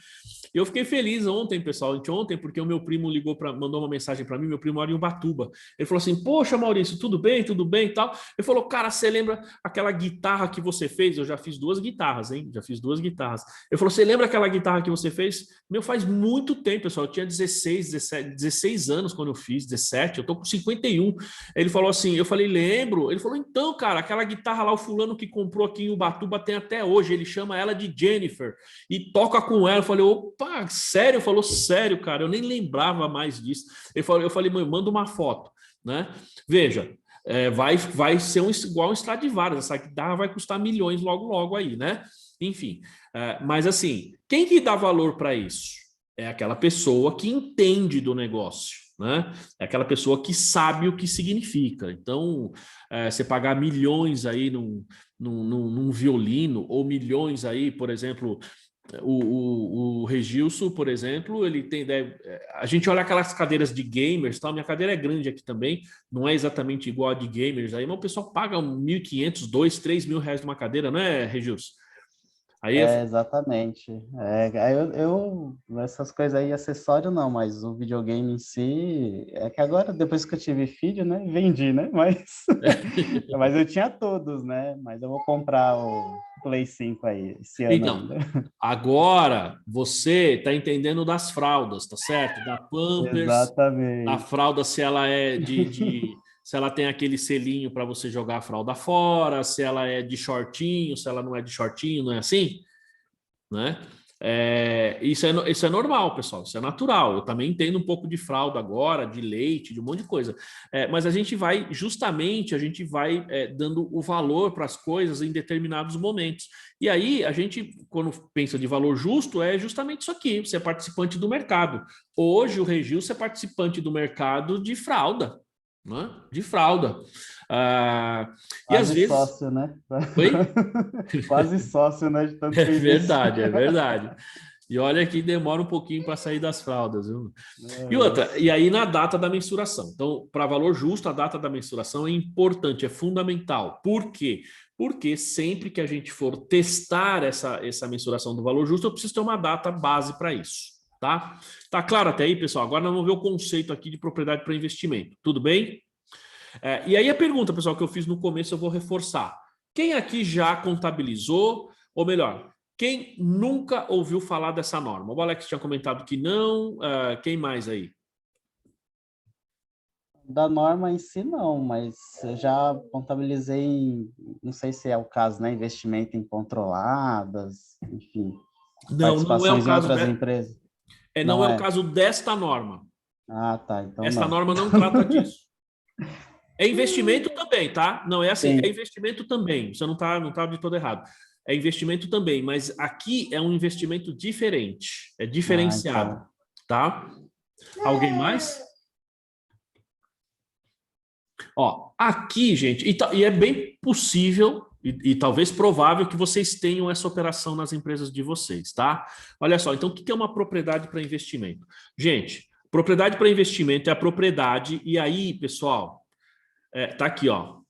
Eu fiquei feliz ontem, pessoal, ontem, porque o meu primo mandou uma mensagem para mim, meu primo mora em Ubatuba. Ele falou assim: poxa, Maurício, tudo bem e tal. Ele falou: cara, você lembra aquela guitarra que você fez? Eu já fiz 2 guitarras, hein? Já fiz 2 guitarras. Ele falou: você lembra aquela guitarra que você fez? Meu, faz muito tempo, pessoal. Eu tinha 16 anos quando eu fiz, 17, eu tô com 51. Ele falou assim, eu falei: lembro. Ele falou: então, cara, aquela guitarra lá, o fulano que comprou aqui em Ubatuba tem até hoje. Ele chama ela de Jennifer e toca com ela. Eu falei: opa, sério? Falou: sério, cara, eu nem lembrava mais disso. Eu falei: mãe, manda uma foto, né? Veja, vai ser igual um Stradivarius, essa guitarra vai custar milhões logo aí, né? Enfim, mas assim, quem que dá valor para isso? É aquela pessoa que entende do negócio, né? É aquela pessoa que sabe o que significa. Então, você pagar milhões aí num violino, ou milhões aí, por exemplo, o Regilson, por exemplo, ele tem. A gente olha aquelas cadeiras de gamers, tá? Minha cadeira é grande aqui também, não é exatamente igual a de gamers aí, mas o pessoal paga 1.500, 2, 3 mil reais numa cadeira, não é, Regilson? Aí Exatamente. Essas coisas aí, acessório não, mas o videogame em si, é que agora, depois que eu tive filho, né, vendi, né, mas eu tinha todos, né, mas eu vou comprar o Play 5 aí, esse ano então, ainda. agora você está entendendo das fraldas, tá certo? Da Pampers, da Exatamente. fralda, se ela é se ela tem aquele selinho para você jogar a fralda fora, se ela é de shortinho, se ela não é de shortinho, não é assim? Né? Isso é normal, pessoal, isso é natural. Eu também entendo um pouco de fralda agora, de leite, de um monte de coisa. Mas a gente vai dando o valor para as coisas em determinados momentos. E aí, a gente, quando pensa de valor justo, é justamente isso aqui: você é participante do mercado. Hoje, o Regilson é participante do mercado de fralda. Né? De fralda. E às vezes. Sócio, né? Oi? Quase sócio, né? De tanto É verdade, é verdade. E olha que demora um pouquinho para sair das fraldas, viu? E outra, e aí na data da mensuração. Então, para valor justo, a data da mensuração é importante, é fundamental. Por quê? Porque sempre que a gente for testar essa mensuração do valor justo, eu preciso ter uma data base para isso. Tá? Tá claro até aí, pessoal? Agora nós vamos ver o conceito aqui de propriedade para investimento. Tudo bem? E aí a pergunta, pessoal, que eu fiz no começo, eu vou reforçar. Quem aqui já contabilizou, ou melhor, quem nunca ouviu falar dessa norma? O Alex tinha comentado que não. Quem mais aí? Da norma em si, não, mas eu já contabilizei, não sei se é o caso, né? Investimento em controladas, enfim. Não é o Participações em caso outras empresas. não é o caso desta norma. Ah, tá. Então Esta não. norma não trata disso. É investimento também, tá? Não é assim, é investimento também. Você não tá de todo errado. É investimento também, mas aqui é um investimento diferente, é diferenciado. tá? Alguém mais? Ó, aqui, gente, e é bem possível e talvez provável que vocês tenham essa operação nas empresas de vocês, tá? Olha só, então o que é uma propriedade para investimento? Gente, propriedade para investimento é a propriedade, e aí, pessoal, tá aqui, ó.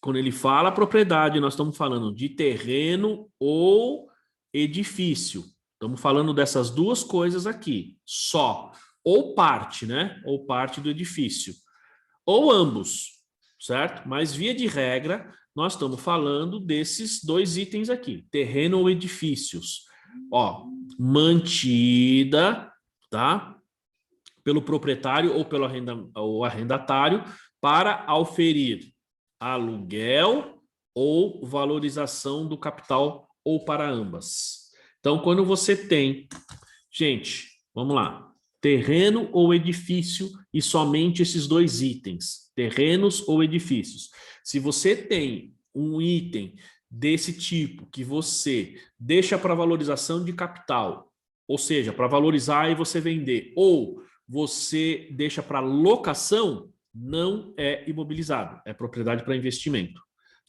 Quando ele fala propriedade, nós estamos falando de terreno ou edifício. Estamos falando dessas duas coisas aqui, só. Ou parte, né? Ou parte do edifício. Ou ambos, certo? Mas, via de regra, nós estamos falando desses dois itens aqui, terreno ou edifícios. Ó, mantida, tá? Pelo proprietário ou pelo arrendatário para auferir aluguel ou valorização do capital ou para ambas. Então, quando você tem, gente, vamos lá, terreno ou edifício e somente esses dois itens, terrenos ou edifícios. Se você tem um item desse tipo que você deixa para valorização de capital, ou seja, para valorizar e você vender, ou você deixa para locação, não é imobilizado, é propriedade para investimento,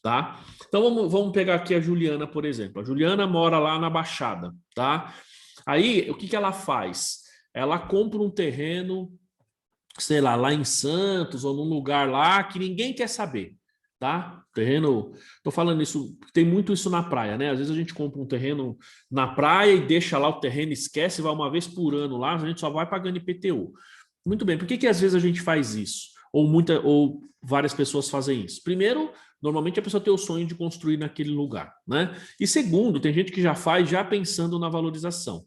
tá? Então vamos pegar aqui a Juliana, por exemplo. A Juliana mora lá na Baixada, tá? Aí, o que ela faz? Ela compra um terreno, sei lá em Santos ou num lugar lá que ninguém quer saber, tá? Terreno, tô falando isso, tem muito isso na praia, né? Às vezes a gente compra um terreno na praia e deixa lá o terreno, esquece, vai uma vez por ano lá, a gente só vai pagando IPTU. Muito bem, por que às vezes a gente faz isso? Ou várias pessoas fazem isso. Primeiro, normalmente a pessoa tem o sonho de construir naquele lugar, né? E segundo, tem gente que já faz já pensando na valorização.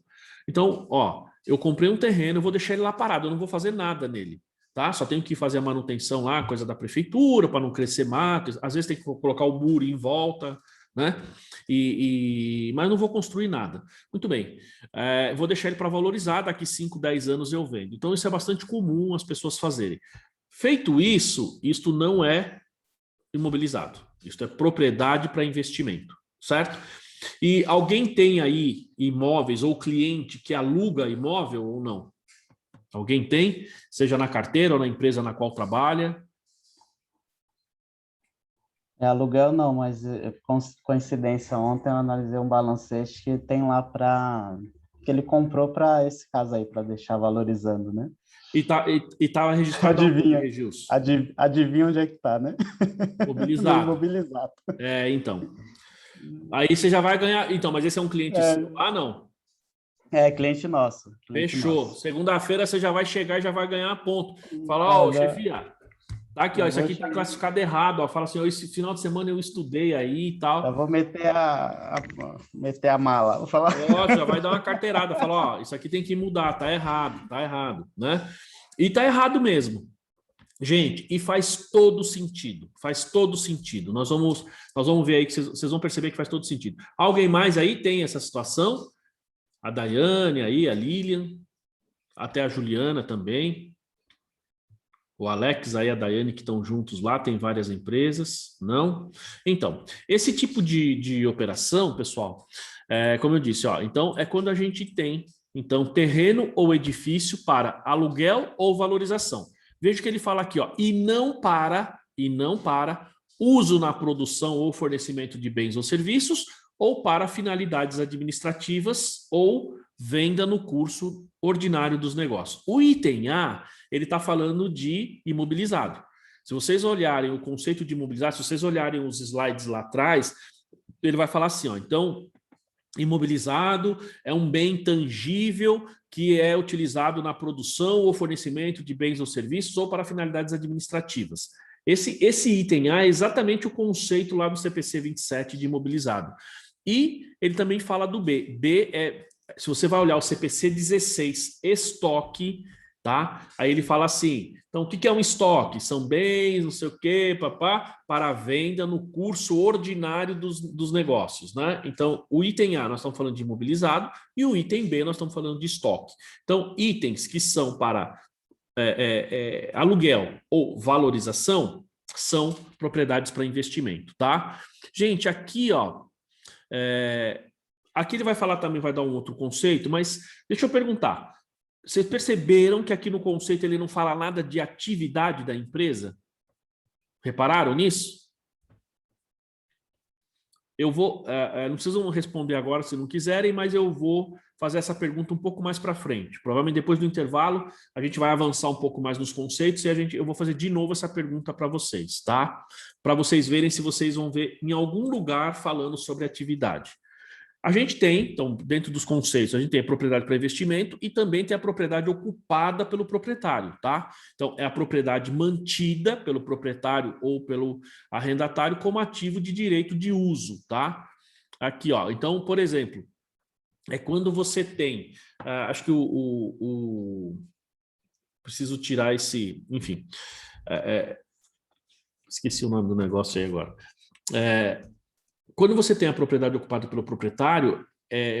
Então, ó, eu comprei um terreno, eu vou deixar ele lá parado, eu não vou fazer nada nele, tá? Só tenho que fazer a manutenção lá, coisa da prefeitura, para não crescer mato, às vezes tem que colocar o muro em volta, né? Mas não vou construir nada. Muito bem, vou deixar ele para valorizar, daqui 5, 10 anos eu vendo. Então, isso é bastante comum as pessoas fazerem. Feito isso, isto não é imobilizado. Isto é propriedade para investimento, certo? E alguém tem aí imóveis ou cliente que aluga imóvel ou não? Alguém tem? Seja na carteira ou na empresa na qual trabalha? Aluguel não, mas coincidência, ontem eu analisei um balancete que tem lá que ele comprou para esse caso aí, para deixar valorizando, né? E tá registrado Adivinha, Gilson? adivinha onde é que tá, né? Mobilizado. No imobilizado. Então. Aí você já vai ganhar. Então, mas esse é um cliente seu? Ah, não. Cliente nosso. Fechou. Segunda-feira você já vai chegar e já vai ganhar ponto. Fala, ó, chefia, tá aqui, ó, isso aqui tá classificado errado. Ó. Fala assim, ó, esse final de semana eu estudei aí e tal. Eu vou meter a mala. Vou falar. Ó, já vai dar uma carteirada. Fala, ó, isso aqui tem que mudar, tá errado, né? E tá errado mesmo. Gente, e faz todo sentido. Nós vamos ver aí que vocês vão perceber que faz todo sentido. Alguém mais aí tem essa situação? A Daiane aí, a Lilian, até a Juliana também. O Alex aí, a Daiane, que estão juntos lá, tem várias empresas, não? Então, esse tipo de operação, pessoal, como eu disse, ó, então é quando a gente tem, então, terreno ou edifício para aluguel ou valorização. Veja que ele fala aqui, ó, e não para uso na produção ou fornecimento de bens ou serviços ou para finalidades administrativas ou venda no curso ordinário dos negócios. O item A, ele está falando de imobilizado. Se vocês olharem o conceito de imobilizado, se vocês olharem os slides lá atrás, ele vai falar assim, ó, então, imobilizado é um bem tangível que é utilizado na produção ou fornecimento de bens ou serviços ou para finalidades administrativas. Esse item A é exatamente o conceito lá do CPC 27 de imobilizado. E ele também fala do B. B é, se você vai olhar o CPC 16, estoque, tá? Aí ele fala assim, então o que é um estoque? São bens, não sei o quê, para venda no curso ordinário dos negócios, né? Então, o item A nós estamos falando de imobilizado e o item B nós estamos falando de estoque. Então, itens que são para aluguel ou valorização são propriedades para investimento, tá? Gente, aqui, ó, aqui ele vai falar também, vai dar um outro conceito, mas deixa eu perguntar. Vocês perceberam que aqui no conceito ele não fala nada de atividade da empresa? Repararam nisso? Eu vou, não precisam responder agora se não quiserem, mas eu vou fazer essa pergunta um pouco mais para frente. Provavelmente depois do intervalo a gente vai avançar um pouco mais nos conceitos e eu vou fazer de novo essa pergunta para vocês, tá? Para vocês verem se vocês vão ver em algum lugar falando sobre atividade. A gente tem, então, dentro dos conceitos, a gente tem a propriedade para investimento e também tem a propriedade ocupada pelo proprietário, tá? Então, é a propriedade mantida pelo proprietário ou pelo arrendatário como ativo de direito de uso, tá? Aqui, ó. Então, por exemplo, é quando você tem, acho que preciso tirar esse, enfim, esqueci o nome do negócio aí agora. Quando você tem a propriedade ocupada pelo proprietário,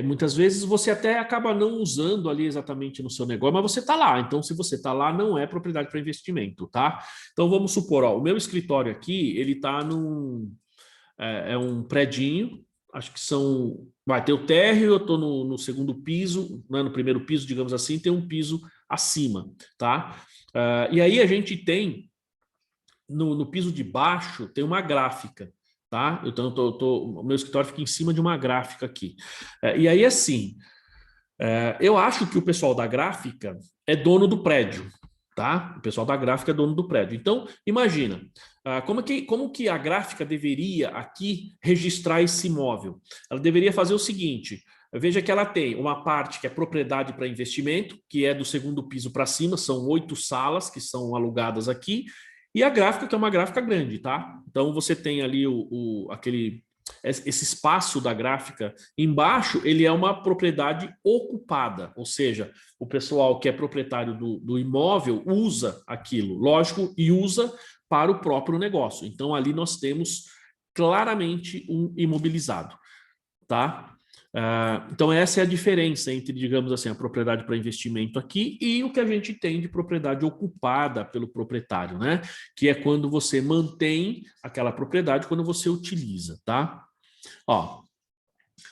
muitas vezes você até acaba não usando ali exatamente no seu negócio, mas você está lá. Então, se você está lá, não é propriedade para investimento, tá? Então, vamos supor, ó, o meu escritório aqui, ele está é um predinho, acho que vai ter o térreo, eu estou no segundo piso, né, no primeiro piso, digamos assim, tem um piso acima, tá? E aí a gente tem, no piso de baixo, tem uma gráfica. Tá? Então, o meu escritório fica em cima de uma gráfica aqui. E aí, assim, eu acho que o pessoal da gráfica é dono do prédio, tá? O pessoal da gráfica é dono do prédio. Então, imagina, como que a gráfica deveria aqui registrar esse imóvel? Ela deveria fazer o seguinte, veja que ela tem uma parte que é propriedade para investimento, que é do segundo piso para cima, são 8 salas que são alugadas aqui, e a gráfica, que é uma gráfica grande, tá? Então, você tem ali esse espaço da gráfica embaixo, ele é uma propriedade ocupada, ou seja, o pessoal que é proprietário do imóvel usa aquilo, lógico, e usa para o próprio negócio. Então, ali nós temos claramente um imobilizado, tá? Então, essa é a diferença entre, digamos assim, a propriedade para investimento aqui e o que a gente tem de propriedade ocupada pelo proprietário, né? Que é quando você mantém aquela propriedade quando você utiliza, tá? Ó,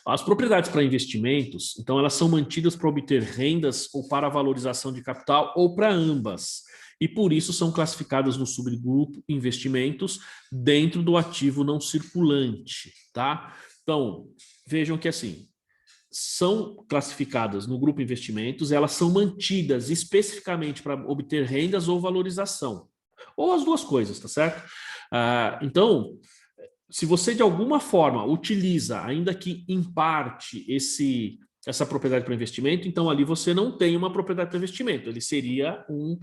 as propriedades para investimentos, então, elas são mantidas para obter rendas ou para valorização de capital ou para ambas. E por isso são classificadas no subgrupo investimentos dentro do ativo não circulante, tá? Então, vejam que assim, são classificadas no grupo investimentos, elas são mantidas especificamente para obter rendas ou valorização, ou as duas coisas, tá certo? Então, se você de alguma forma utiliza, ainda que em parte, essa propriedade para investimento, então ali você não tem uma propriedade para investimento, ele seria um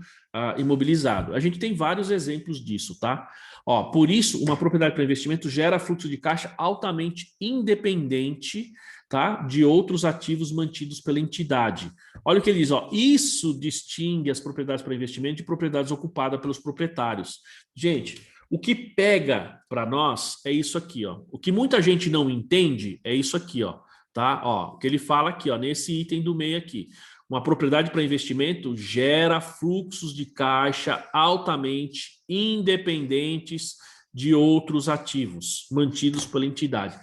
imobilizado. A gente tem vários exemplos disso, tá? Ó, por isso, uma propriedade para investimento gera fluxo de caixa altamente independente, tá, de outros ativos mantidos pela entidade. Olha o que ele diz, ó, isso distingue as propriedades para investimento de propriedades ocupadas pelos proprietários. Gente, o que pega para nós é isso aqui, ó. O que muita gente não entende é isso aqui, ó, tá? Ó, o que ele fala aqui, ó, nesse item do meio aqui. Uma propriedade para investimento gera fluxos de caixa altamente independentes de outros ativos mantidos pela entidade.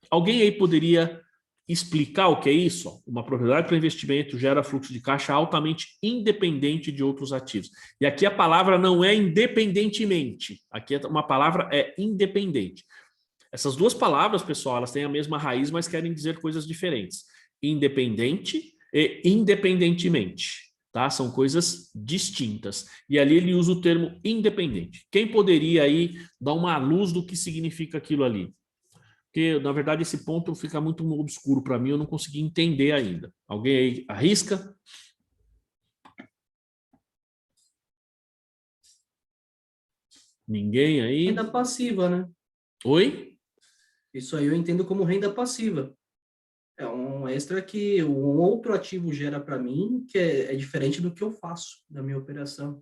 Alguém aí poderia explicar o que é isso? Uma propriedade para investimento gera fluxo de caixa altamente independente de outros ativos. E aqui a palavra não é independentemente. Aqui uma palavra é independente. Essas duas palavras, pessoal, elas têm a mesma raiz, mas querem dizer coisas diferentes. Independente e independentemente, tá? São coisas distintas. E ali ele usa o termo independente. Quem poderia aí dar uma luz do que significa aquilo ali? Porque, na verdade, esse ponto fica muito obscuro para mim, eu não consegui entender ainda. Alguém aí arrisca? Ninguém aí? Renda passiva, né? Oi? Isso aí eu entendo como renda passiva. É um extra que um outro ativo gera para mim, que é diferente do que eu faço na minha operação.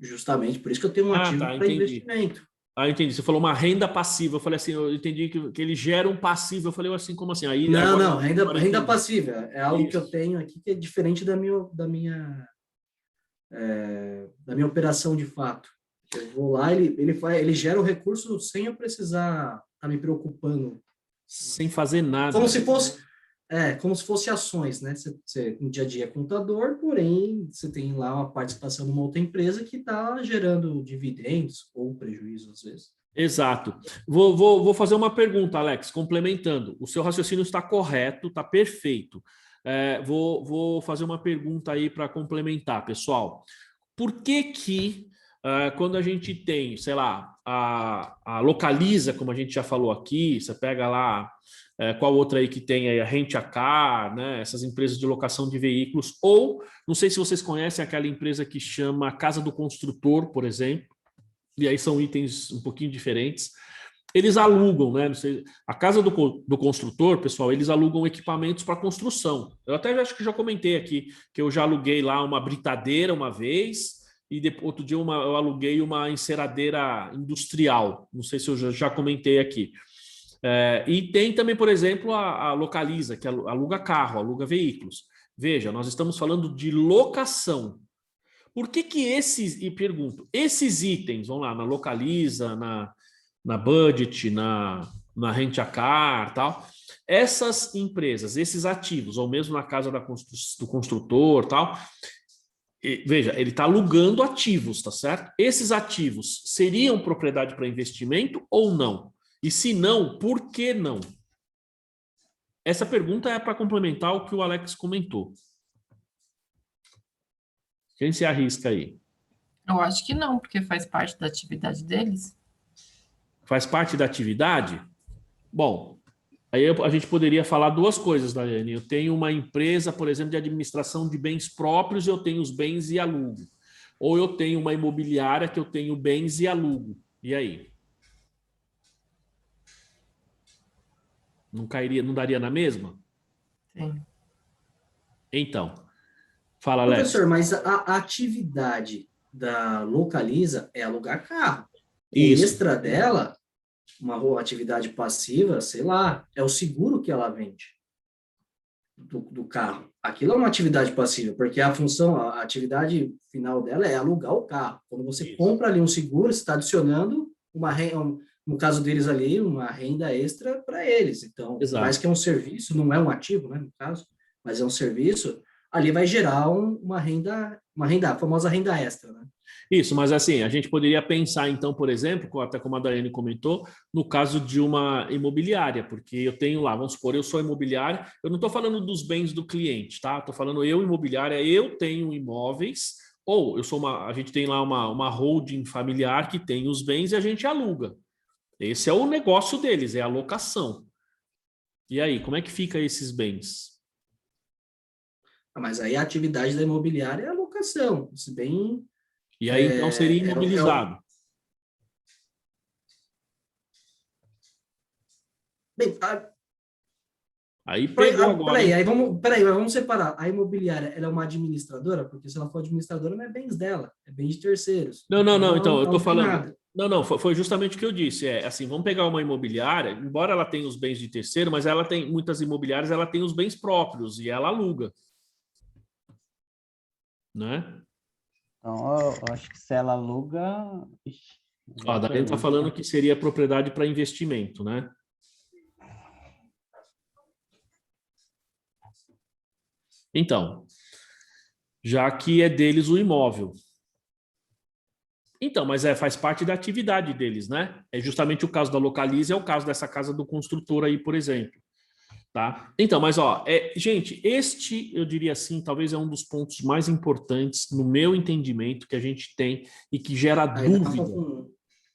Justamente por isso que eu tenho um ativo para investimento. Entendi. Você falou uma renda passiva. Eu falei assim, eu entendi que ele gera um passivo. Eu falei assim, como assim? Aí, não, renda passiva. É algo que eu tenho aqui que é diferente da minha operação de fato. Eu vou lá, ele gera o recurso sem eu precisar estar me preocupando. Sem fazer nada. Como se fosse... como se fosse ações, né? Você no dia a dia é contador, porém você tem lá uma participação numa outra empresa que está gerando dividendos ou prejuízo às vezes. Exato. Vou fazer uma pergunta, Alex, complementando. O seu raciocínio está correto, está perfeito. Vou fazer uma pergunta aí para complementar, pessoal. Por que quando a gente tem, sei lá, a Localiza, como a gente já falou aqui, você pega lá, qual outra aí que tem aí, a Rent a Car, né, essas empresas de locação de veículos, ou, não sei se vocês conhecem aquela empresa que chama Casa do Construtor, por exemplo, e aí são itens um pouquinho diferentes. Eles alugam, né? Não sei, a Casa do Construtor, pessoal, eles alugam equipamentos para construção. Eu até acho que já comentei aqui que eu já aluguei lá uma britadeira uma vez e depois, outro dia eu aluguei uma enceradeira industrial. Não sei se eu já comentei aqui. E tem também, por exemplo, a Localiza, que aluga carro, aluga veículos. Veja, nós estamos falando de locação. Por que esses, e pergunto, esses itens, vamos lá, na Localiza, na Budget, na Rent a Car, tal, essas empresas, esses ativos, ou mesmo na casa do construtor, tal, veja, ele está alugando ativos, tá certo? Esses ativos seriam propriedade para investimento ou não? E se não, por que não? Essa pergunta é para complementar o que o Alex comentou. Quem se arrisca aí? Eu acho que não, porque faz parte da atividade deles. Faz parte da atividade? Bom, aí a gente poderia falar duas coisas, Daiane. Eu tenho uma empresa, por exemplo, de administração de bens próprios, eu tenho os bens e alugo. Ou eu tenho uma imobiliária que eu tenho bens e alugo. E aí? Não daria na mesma? Sim. Então, fala, Alex. Professor, mas a atividade da Localiza é alugar carro. O Isso. extra dela, uma atividade passiva, sei lá, é o seguro que ela vende do carro. Aquilo é uma atividade passiva, porque a atividade final dela é alugar o carro. Quando você compra ali um seguro, você está adicionando no caso deles ali, uma renda extra para eles. Então, mais que é um serviço, não é um ativo, né, no caso, mas é um serviço, ali vai gerar uma renda, a famosa renda extra, né? Isso, mas assim, a gente poderia pensar, então, por exemplo, até como a Daiane comentou, no caso de uma imobiliária, porque eu tenho lá, vamos supor, eu sou imobiliária, eu não estou falando dos bens do cliente, tá? Estou falando eu, imobiliária, eu tenho imóveis, ou a gente tem lá uma holding familiar que tem os bens e a gente aluga. Esse é o negócio deles, é a locação. E aí, como é que fica esses bens? Mas aí a atividade da imobiliária é a locação, se bem... E aí, então, seria imobilizado. Bem, aí pegou agora. Vamos separar. A imobiliária, ela é uma administradora? Porque se ela for administradora, não é bens dela, é bens de terceiros. Não, então, eu estou falando... Não, foi justamente o que eu disse. Assim, vamos pegar uma imobiliária, embora ela tenha os bens de terceiro, mas ela tem, muitas imobiliárias, ela tem os bens próprios e ela aluga. Né? Então, eu acho que se ela aluga... A Daiane está falando que seria propriedade para investimento, né? Então, já que é deles o imóvel. Então, mas faz parte da atividade deles, né? É justamente o caso da Localiza, é o caso dessa casa do construtor aí, por exemplo. Tá? Então, mas gente, eu diria assim, talvez é um dos pontos mais importantes no meu entendimento que a gente tem e que gera dúvida.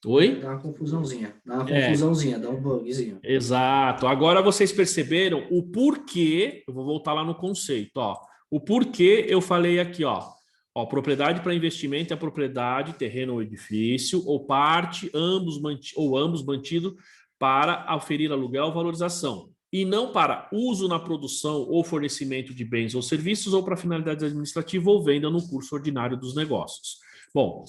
Oi? Dá uma confusãozinha, dá um bugzinho. Exato. Agora vocês perceberam o porquê, eu vou voltar lá no conceito, ó. O porquê eu falei aqui, ó, propriedade para investimento é propriedade, terreno ou edifício, ou parte, ambos mantido para oferir aluguel ou valorização, e não para uso na produção ou fornecimento de bens ou serviços ou para finalidades administrativas ou venda no curso ordinário dos negócios. Bom,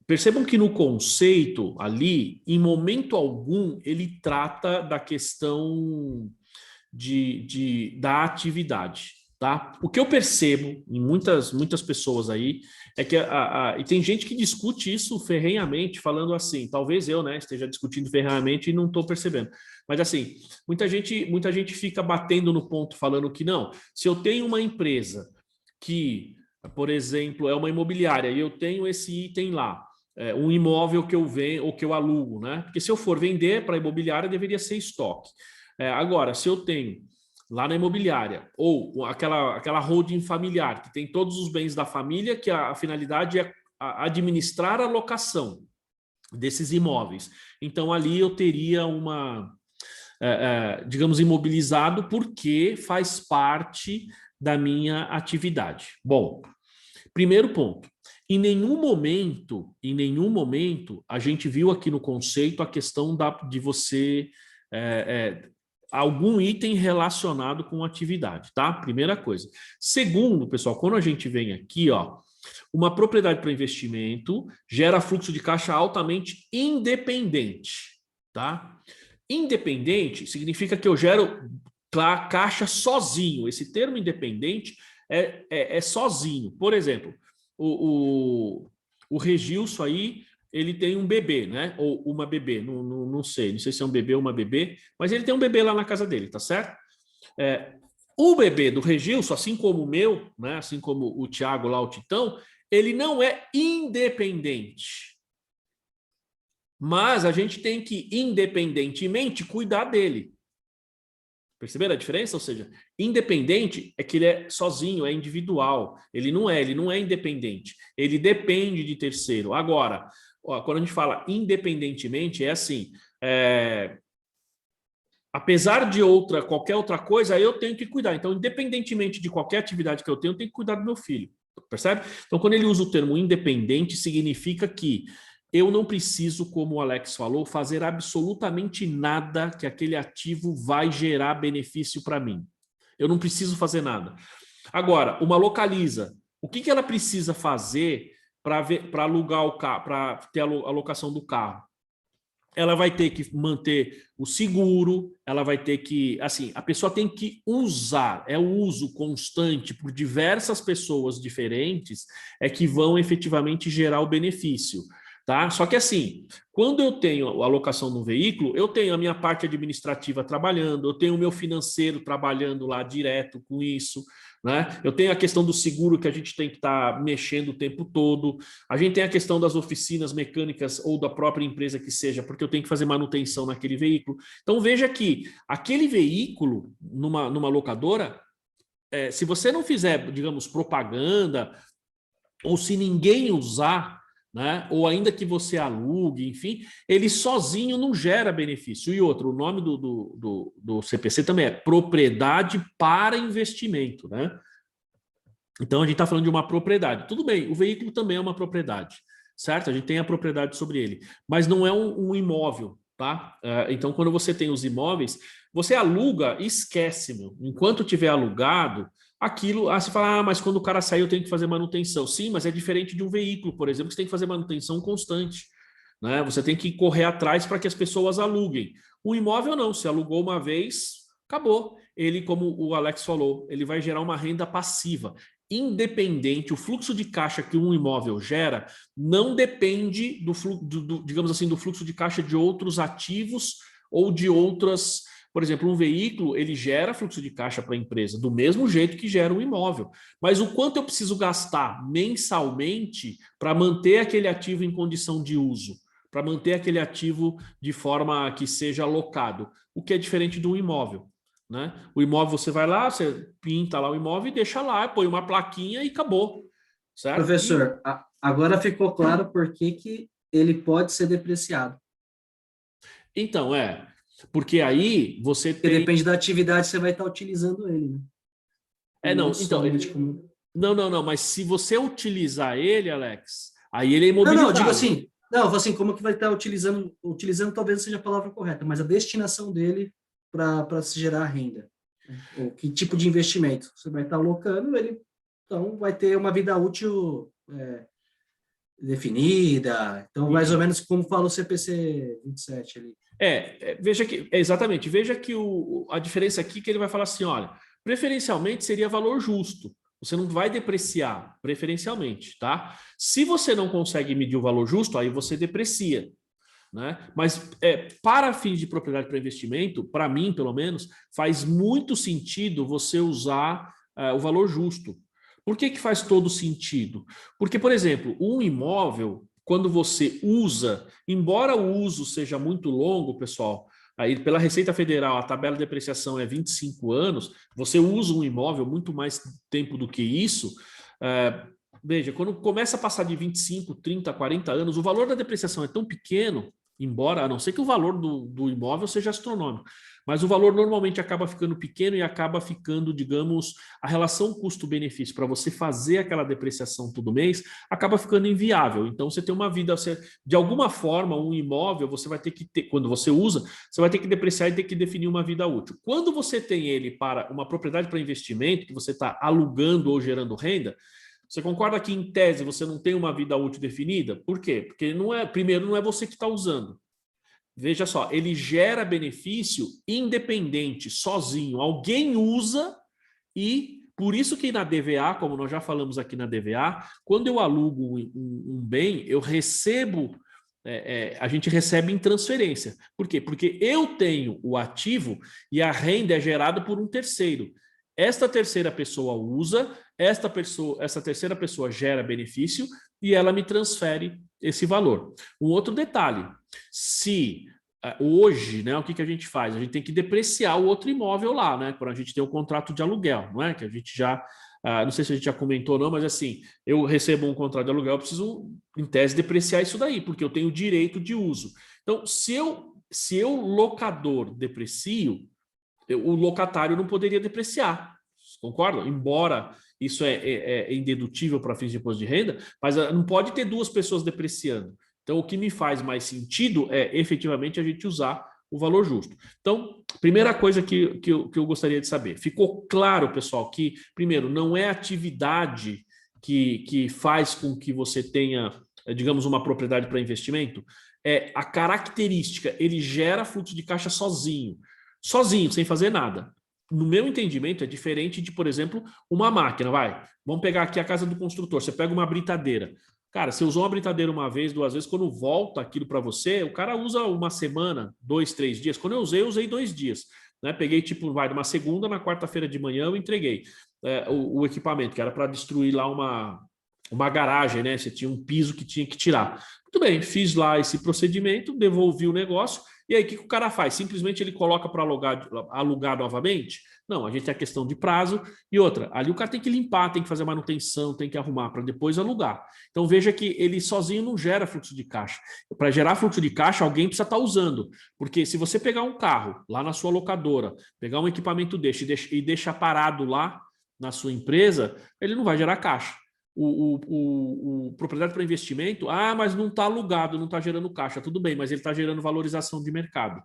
percebam que no conceito ali, em momento algum, ele trata da questão da atividade. tá? O que eu percebo em muitas pessoas aí é que e tem gente que discute isso ferrenhamente, falando assim, talvez eu, né, esteja discutindo ferrenhamente e não estou percebendo. Mas assim, muita gente fica batendo no ponto, falando que não, se eu tenho uma empresa que, por exemplo, é uma imobiliária e eu tenho esse item lá, um imóvel que eu vendo ou que eu alugo, né? Porque se eu for vender para a imobiliária, deveria ser estoque. Agora, se eu tenho lá na imobiliária, ou aquela holding familiar, que tem todos os bens da família, que a finalidade é administrar a locação desses imóveis. Então, ali eu teria digamos, imobilizado, porque faz parte da minha atividade. Bom, primeiro ponto. Em nenhum momento, a gente viu aqui no conceito a questão de você... algum item relacionado com atividade, tá? Primeira coisa. Segundo, pessoal, quando a gente vem aqui, ó, uma propriedade para investimento gera fluxo de caixa altamente independente, tá? Independente significa que eu gero caixa sozinho. Esse termo independente é sozinho. Por exemplo, o Regilson aí, ele tem um bebê, né? Ou uma bebê, não sei se é um bebê ou uma bebê, mas ele tem um bebê lá na casa dele, tá certo? O bebê do Regilson, assim como o meu, né? Assim como o Thiago lá, o Titão, ele não é independente. Mas a gente tem que, independentemente, cuidar dele. Perceberam a diferença? Ou seja, independente é que ele é sozinho, é individual. Ele não é independente. Ele depende de terceiro. Agora, quando a gente fala independentemente, é assim, apesar de qualquer outra coisa, eu tenho que cuidar. Então, independentemente de qualquer atividade que eu tenho que cuidar do meu filho. Percebe? Então, quando ele usa o termo independente, significa que eu não preciso, como o Alex falou, fazer absolutamente nada que aquele ativo vai gerar benefício para mim. Eu não preciso fazer nada. Agora, uma localiza, o que ela precisa fazer para alugar o carro, para ter a locação do carro? Ela vai ter que manter o seguro, ela vai ter que... Assim, a pessoa tem que usar, é o uso constante por diversas pessoas diferentes, é que vão efetivamente gerar o benefício. Tá? Só que assim, quando eu tenho a alocação no veículo, eu tenho a minha parte administrativa trabalhando, eu tenho o meu financeiro trabalhando lá direto com isso, né? Eu tenho a questão do seguro que a gente tem que estar mexendo o tempo todo, a gente tem a questão das oficinas mecânicas ou da própria empresa que seja, porque eu tenho que fazer manutenção naquele veículo. Então veja que aquele veículo numa locadora, se você não fizer, digamos, propaganda, ou se ninguém usar, né? Ou ainda que você alugue, enfim, ele sozinho não gera benefício. E outro, o nome do CPC também é propriedade para investimento, né? Então a gente está falando de uma propriedade. Tudo bem, o veículo também é uma propriedade, certo? A gente tem a propriedade sobre ele, mas não é um imóvel, tá? Então quando você tem os imóveis, você aluga e esquece, meu. Enquanto tiver alugado, aquilo, você fala, mas quando o cara sair eu tenho que fazer manutenção. Sim, mas é diferente de um veículo, por exemplo, que você tem que fazer manutenção constante, né? Você tem que correr atrás para que as pessoas aluguem. O imóvel não, se alugou uma vez, acabou. Ele, como o Alex falou, ele vai gerar uma renda passiva. Independente, o fluxo de caixa que um imóvel gera não depende digamos assim, do fluxo de caixa de outros ativos ou de outras... Por exemplo, um veículo, ele gera fluxo de caixa para a empresa, do mesmo jeito que gera um imóvel. Mas o quanto eu preciso gastar mensalmente para manter aquele ativo em condição de uso, para manter aquele ativo de forma que seja alocado, o que é diferente de um imóvel, né? O imóvel, você vai lá, você pinta lá o imóvel e deixa lá, põe uma plaquinha e acabou. Certo? Professor, agora ficou claro por que ele pode ser depreciado. Então, porque aí você Porque tem... depende da atividade que você vai estar utilizando ele, né? Não, então... Não, mas se você utilizar ele, Alex, aí ele é imobilizado. Não, digo assim, como que vai estar utilizando talvez seja a palavra correta, mas a destinação dele para se gerar renda. Ou que tipo de investimento você vai estar alocando, ele então vai ter uma vida útil definida, então mais ou menos como fala o CPC 27 ali. Veja que, exatamente, veja que a diferença aqui é que ele vai falar assim, olha, Preferencialmente seria valor justo. Você não vai depreciar, preferencialmente, tá? Se você não consegue medir o valor justo, aí você deprecia, né? Mas para fins de propriedade para investimento, para mim, pelo menos, faz muito sentido você usar o valor justo. Por que que faz todo sentido? Porque, por exemplo, um imóvel, quando você usa, embora o uso seja muito longo, pessoal, aí pela Receita Federal a tabela de depreciação é 25 anos, você usa um imóvel muito mais tempo do que isso, veja, quando começa a passar de 25, 30, 40 anos, o valor da depreciação é tão pequeno, embora, a não ser que o valor do imóvel seja astronômico, mas o valor normalmente acaba ficando pequeno e acaba ficando, digamos, a relação custo-benefício para você fazer aquela depreciação todo mês acaba ficando inviável. Então você tem uma vida, de alguma forma, um imóvel, você vai ter que ter, quando você usa, você vai ter que depreciar e ter que definir uma vida útil. Quando você tem ele para uma propriedade para investimento, que você está alugando ou gerando renda, você concorda que, em tese, você não tem uma vida útil definida? Por quê? Porque primeiro, não é você que está usando. Veja só, ele gera benefício independente, sozinho. Alguém usa e, por isso que na DVA, como nós já falamos aqui na DVA, quando eu alugo um bem, eu recebo, a gente recebe em transferência. Por quê? Porque eu tenho o ativo e a renda é gerada por um terceiro. Esta terceira pessoa usa, essa terceira pessoa gera benefício e ela me transfere esse valor. Um outro detalhe, se hoje, né, o que a gente faz? A gente tem que depreciar o outro imóvel lá, né? Quando a gente tem o contrato de aluguel, não é? Que a gente já, não sei se a gente já comentou ou não, mas assim, eu recebo um contrato de aluguel, eu preciso, em tese, depreciar isso daí, porque eu tenho direito de uso. Então, se eu locador deprecio, o locatário não poderia depreciar, concordam? Embora isso é indedutível para fins de imposto de renda, mas não pode ter duas pessoas depreciando. Então, o que me faz mais sentido é efetivamente a gente usar o valor justo. Então, primeira coisa que eu gostaria de saber, ficou claro, pessoal, que, primeiro, não é a atividade que faz com que você tenha, digamos, uma propriedade para investimento, é a característica, ele gera fluxo de caixa sozinho, sem fazer nada. No meu entendimento, é diferente de, por exemplo, uma máquina. Vamos pegar aqui a casa do construtor. Você pega uma britadeira. Cara, você usou uma britadeira uma vez, duas vezes, quando volta aquilo para você, o cara usa uma semana, 2, 3 dias. Quando eu usei 2 dias. Né? Peguei, tipo, uma segunda, na quarta-feira de manhã eu entreguei o equipamento, que era para destruir lá uma garagem, né? Você tinha um piso que tinha que tirar. Muito bem, fiz lá esse procedimento, devolvi o negócio. E aí, o que o cara faz? Simplesmente ele coloca para alugar novamente? Não, a gente tem a questão de prazo e outra. Ali o cara tem que limpar, tem que fazer manutenção, tem que arrumar para depois alugar. Então veja que ele sozinho não gera fluxo de caixa. Para gerar fluxo de caixa, alguém precisa estar usando. Porque se você pegar um carro lá na sua locadora, pegar um equipamento e deixar parado lá na sua empresa, ele não vai gerar caixa. O propriedade para investimento, mas não está alugado, não está gerando caixa, tudo bem, mas ele está gerando valorização de mercado.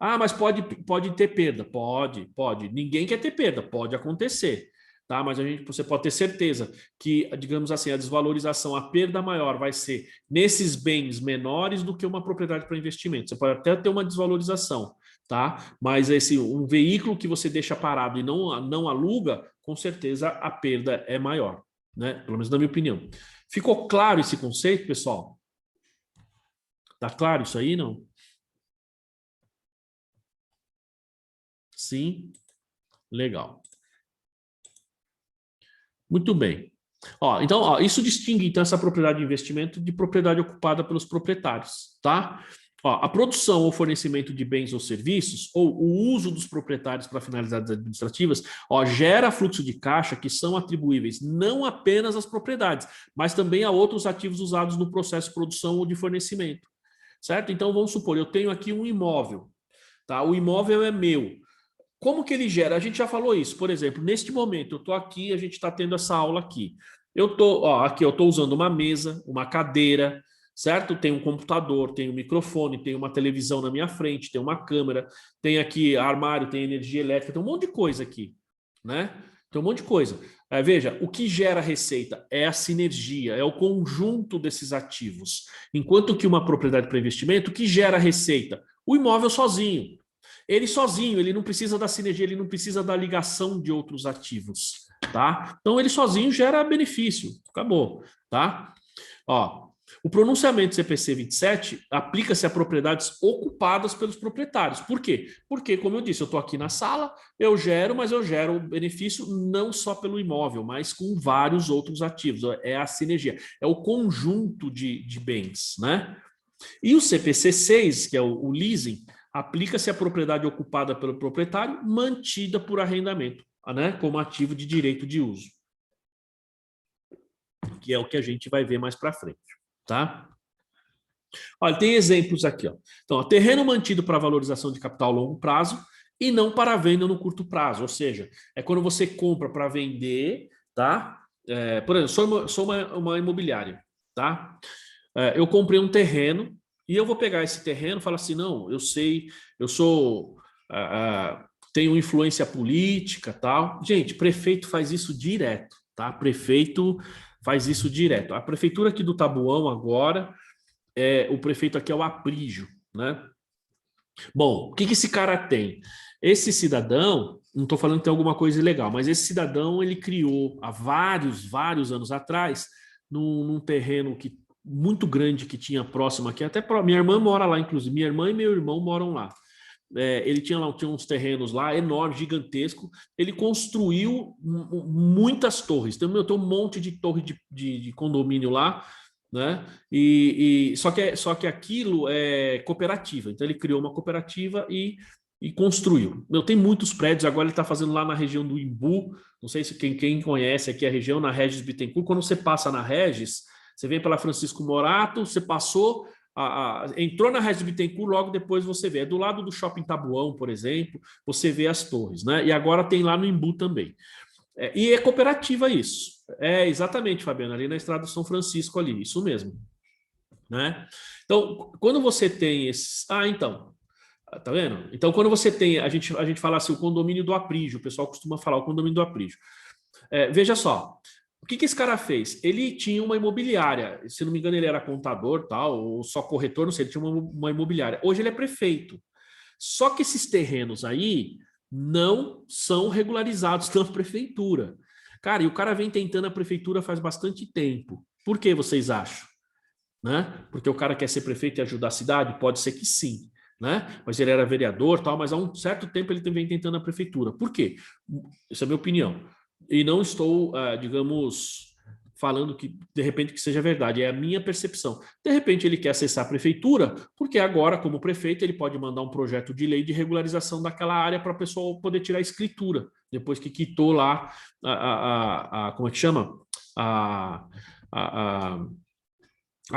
Mas pode ter perda? Pode. Ninguém quer ter perda, pode acontecer, tá? Mas você pode ter certeza que, digamos assim, a desvalorização, a perda maior vai ser nesses bens menores do que uma propriedade para investimento. Você pode até ter uma desvalorização, tá? Mas um veículo que você deixa parado e não aluga, com certeza a perda é maior. Né? Pelo menos na minha opinião. Ficou claro esse conceito, pessoal? Tá claro isso aí, não? Sim? Legal. Muito bem. Então, isso distingue então essa propriedade de investimento de propriedade ocupada pelos proprietários, tá? A produção ou fornecimento de bens ou serviços, ou o uso dos proprietários para finalidades administrativas, gera fluxo de caixa que são atribuíveis não apenas às propriedades, mas também a outros ativos usados no processo de produção ou de fornecimento. Certo? Então, vamos supor, eu tenho aqui um imóvel. Tá? O imóvel é meu. Como que ele gera? A gente já falou isso. Por exemplo, neste momento, eu estou aqui, a gente está tendo essa aula aqui. Eu estou usando uma mesa, uma cadeira, certo? Tem um computador, tem um microfone, tem uma televisão na minha frente, tem uma câmera, tem aqui armário, tem energia elétrica, tem um monte de coisa aqui, né? Tem um monte de coisa. Veja, o que gera receita é a sinergia, é o conjunto desses ativos. Enquanto que uma propriedade para investimento, o que gera receita? O imóvel sozinho. Ele sozinho, ele não precisa da sinergia, ele não precisa da ligação de outros ativos, tá? Então ele sozinho gera benefício, acabou, tá? Ó, o pronunciamento CPC 27 aplica-se a propriedades ocupadas pelos proprietários. Por quê? Porque, como eu disse, eu estou aqui na sala, eu gero, mas eu gero benefício não só pelo imóvel, mas com vários outros ativos. É a sinergia, é o conjunto de bens, né? E o CPC 6, que é o leasing, aplica-se à propriedade ocupada pelo proprietário, mantida por arrendamento, né, como ativo de direito de uso, que é o que a gente vai ver mais para frente, tá? Olha, tem exemplos aqui, ó. Então, ó, terreno mantido para valorização de capital a longo prazo e não para venda no curto prazo, ou seja, é quando você compra para vender, tá? Por exemplo, sou uma imobiliária, tá? Eu comprei um terreno e eu vou pegar esse terreno e falar assim, não, eu sei, eu sou, tenho influência política, tal. Gente, prefeito faz isso direto, tá? Prefeito faz isso direto. A prefeitura aqui do Tabuão agora, o prefeito aqui é o Aprígio, né? Bom, o que esse cara tem? Esse cidadão, não estou falando que tem alguma coisa ilegal, mas esse cidadão ele criou há vários anos atrás, num terreno muito grande que tinha próximo aqui, até minha irmã mora lá, inclusive, minha irmã e meu irmão moram lá. Ele tinha uns terrenos lá, enormes, gigantescos, ele construiu muitas torres, tem um monte de torre de condomínio lá, né? Só que aquilo é cooperativa, então ele criou uma cooperativa e construiu. Tem muitos prédios, agora ele está fazendo lá na região do Imbu, não sei se quem conhece aqui a região, na Regis Bittencourt, quando você passa na Regis, você vem pela Francisco Morato, você passou, entrou na Regis Bittencourt, logo depois você vê. É do lado do Shopping Tabuão, por exemplo, você vê as torres, né? E agora tem lá no Imbu também. E é cooperativa isso. Exatamente, Fabiana, ali na Estrada do São Francisco ali, isso mesmo. Né? Então, quando você tem esses... então, tá vendo? Então, quando você tem, a gente fala assim, o condomínio do Aprígio, o pessoal costuma falar o condomínio do Aprígio. Veja só, o que esse cara fez? Ele tinha uma imobiliária, se não me engano ele era contador, tal, ou só corretor, não sei, ele tinha uma imobiliária. Hoje ele é prefeito. Só que esses terrenos aí não são regularizados pela prefeitura. Cara, e o cara vem tentando a prefeitura faz bastante tempo. Por que vocês acham? Né? Porque o cara quer ser prefeito e ajudar a cidade? Pode ser que sim. Né? Mas ele era vereador, tal, mas há um certo tempo ele vem tentando a prefeitura. Por quê? Essa é a minha opinião. E não estou, digamos, falando que de repente que seja verdade, é a minha percepção. De repente ele quer acessar a prefeitura, porque agora, como prefeito, ele pode mandar um projeto de lei de regularização daquela área para a pessoa poder tirar a escritura, depois que quitou lá como é que chama? A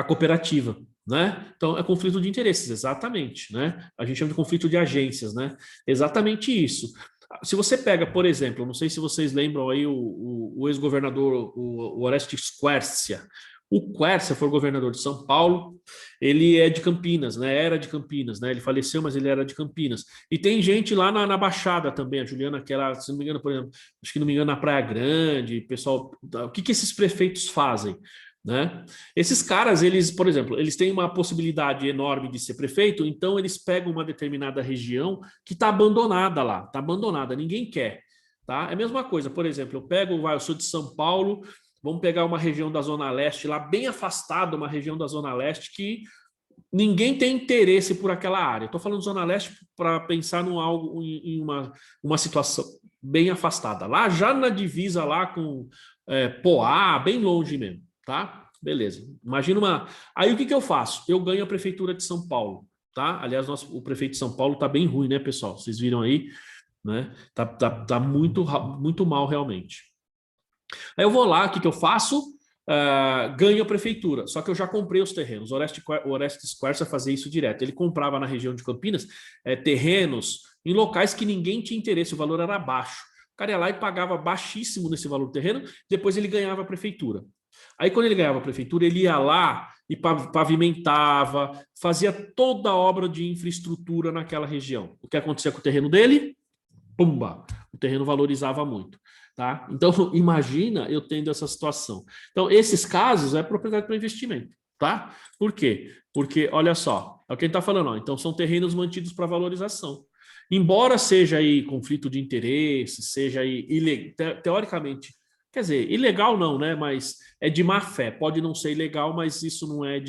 cooperativa. Né? Então, é conflito de interesses, exatamente. Né? A gente chama de conflito de agências, né? Exatamente isso. Se você pega, por exemplo, não sei se vocês lembram aí o ex-governador, o Orestes Quercia. O Quercia foi governador de São Paulo, ele é de Campinas, né? Era de Campinas, né? Ele faleceu, mas ele era de Campinas. E tem gente lá na Baixada também, a Juliana, que era, se não me engano, por exemplo, acho que não me engano, na Praia Grande, pessoal, o que esses prefeitos fazem? Né? Esses caras, eles, por exemplo, eles têm uma possibilidade enorme de ser prefeito, então eles pegam uma determinada região que está abandonada lá, está abandonada, ninguém quer. Tá? É a mesma coisa, por exemplo, eu sou de São Paulo, vamos pegar uma região da Zona Leste, lá bem afastada, uma região da Zona Leste que ninguém tem interesse por aquela área. Estou falando Zona Leste para pensar em uma situação bem afastada. Lá, já na divisa lá com Poá, bem longe mesmo. Tá? Beleza. Imagina Aí o que eu faço? Eu ganho a prefeitura de São Paulo, tá? Aliás, o prefeito de São Paulo tá bem ruim, né, pessoal? Vocês viram aí, né? Tá muito mal, realmente. Aí eu vou lá, o que eu faço? Ganho a prefeitura. Só que eu já comprei os terrenos. O Orestes Quercia fazia isso direto. Ele comprava na região de Campinas terrenos em locais que ninguém tinha interesse, o valor era baixo. O cara ia lá e pagava baixíssimo nesse valor do terreno, depois ele ganhava a prefeitura. Aí, quando ele ganhava a prefeitura, ele ia lá e pavimentava, fazia toda a obra de infraestrutura naquela região. O que acontecia com o terreno dele? Pumba! O terreno valorizava muito. Tá? Então, imagina eu tendo essa situação. Então, esses casos é propriedade para investimento. Tá? Por quê? Porque, olha só, é o que ele está falando. Ó, então, são terrenos mantidos para valorização. embora seja aí conflito de interesse, seja aí teoricamente, quer dizer, ilegal não, né? Mas é de má fé. Pode não ser ilegal, mas isso não é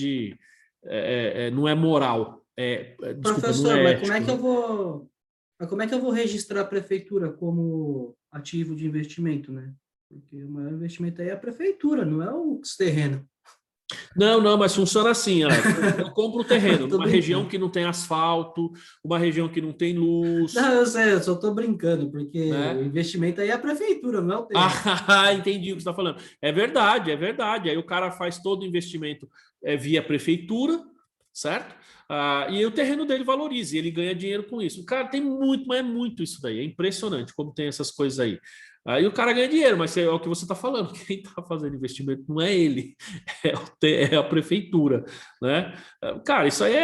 não é moral. Desculpa, não Professor, é mas como é ético, que eu né? vou, mas como é que eu vou registrar a prefeitura como ativo de investimento, né? Porque o maior investimento aí é a prefeitura, não é o terreno. Não, mas funciona assim, Alex. Eu compro o terreno Tô numa região brincando. que não tem asfalto, uma região que não tem luz, Não, eu sei, eu só tô brincando, porque o né? investimento aí é a prefeitura, não é o terreno. Ah, entendi o que você está falando. É verdade, é verdade. Aí o cara faz todo o investimento via prefeitura, certo? E o terreno dele valoriza, e ele ganha dinheiro com isso. O cara tem muito, mas é muito isso daí. É impressionante como tem essas coisas aí. Aí o cara ganha dinheiro, mas é o que você está falando. Quem está fazendo investimento não é ele, é a prefeitura, né? Cara, isso aí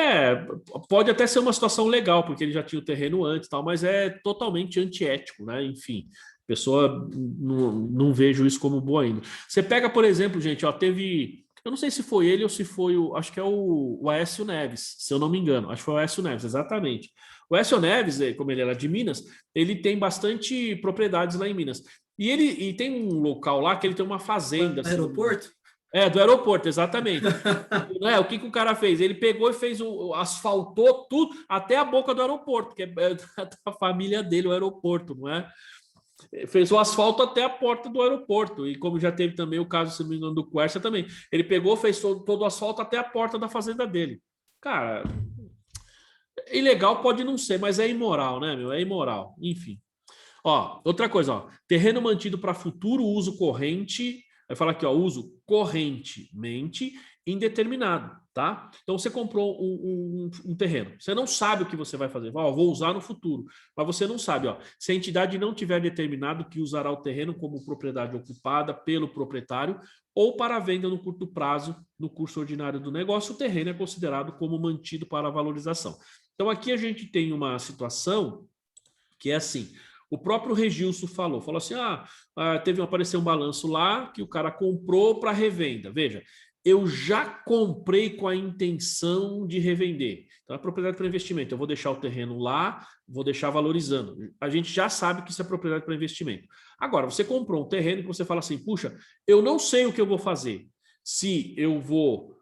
pode até ser uma situação legal, porque ele já tinha o terreno antes, tal, mas é totalmente antiético, né? Enfim. Pessoa, não vejo isso como boa ainda. Você pega, por exemplo, gente, ó, teve. Eu não sei se foi ele ou se foi acho que é o Aécio Neves, se eu não me engano. Acho que foi o Aécio Neves, exatamente. O Aécio Neves, como ele era de Minas, ele tem bastante propriedades lá em Minas. E tem um local lá que ele tem uma fazenda. O aeroporto? Do aeroporto, exatamente. O que o cara fez? Ele pegou e fez asfaltou tudo até a boca do aeroporto, que é da família dele, o aeroporto, não é? Fez o asfalto até a porta do aeroporto. E como já teve também o caso, se não me engano, do Quercia também. Ele pegou, fez todo o asfalto até a porta da fazenda dele. Cara, ilegal pode não ser, mas é imoral, né, meu? É imoral. Enfim. Ó, outra coisa, ó. Terreno mantido para futuro uso corrente. Vai falar aqui, ó, uso correntemente indeterminado, tá? Então você comprou um terreno, você não sabe o que você vai fazer. Ó, vou usar no futuro, mas você não sabe, ó. Se a entidade não tiver determinado que usará o terreno como propriedade ocupada pelo proprietário ou para venda no curto prazo, no curso ordinário do negócio, o terreno é considerado como mantido para valorização. Então aqui a gente tem uma situação que é assim. O próprio Regilson falou assim, apareceu um balanço lá que o cara comprou para revenda. Veja, eu já comprei com a intenção de revender. Então, é propriedade para investimento. Eu vou deixar o terreno lá, vou deixar valorizando. A gente já sabe que isso é propriedade para investimento. Agora, você comprou um terreno que você fala assim, puxa, eu não sei o que eu vou fazer. Se eu vou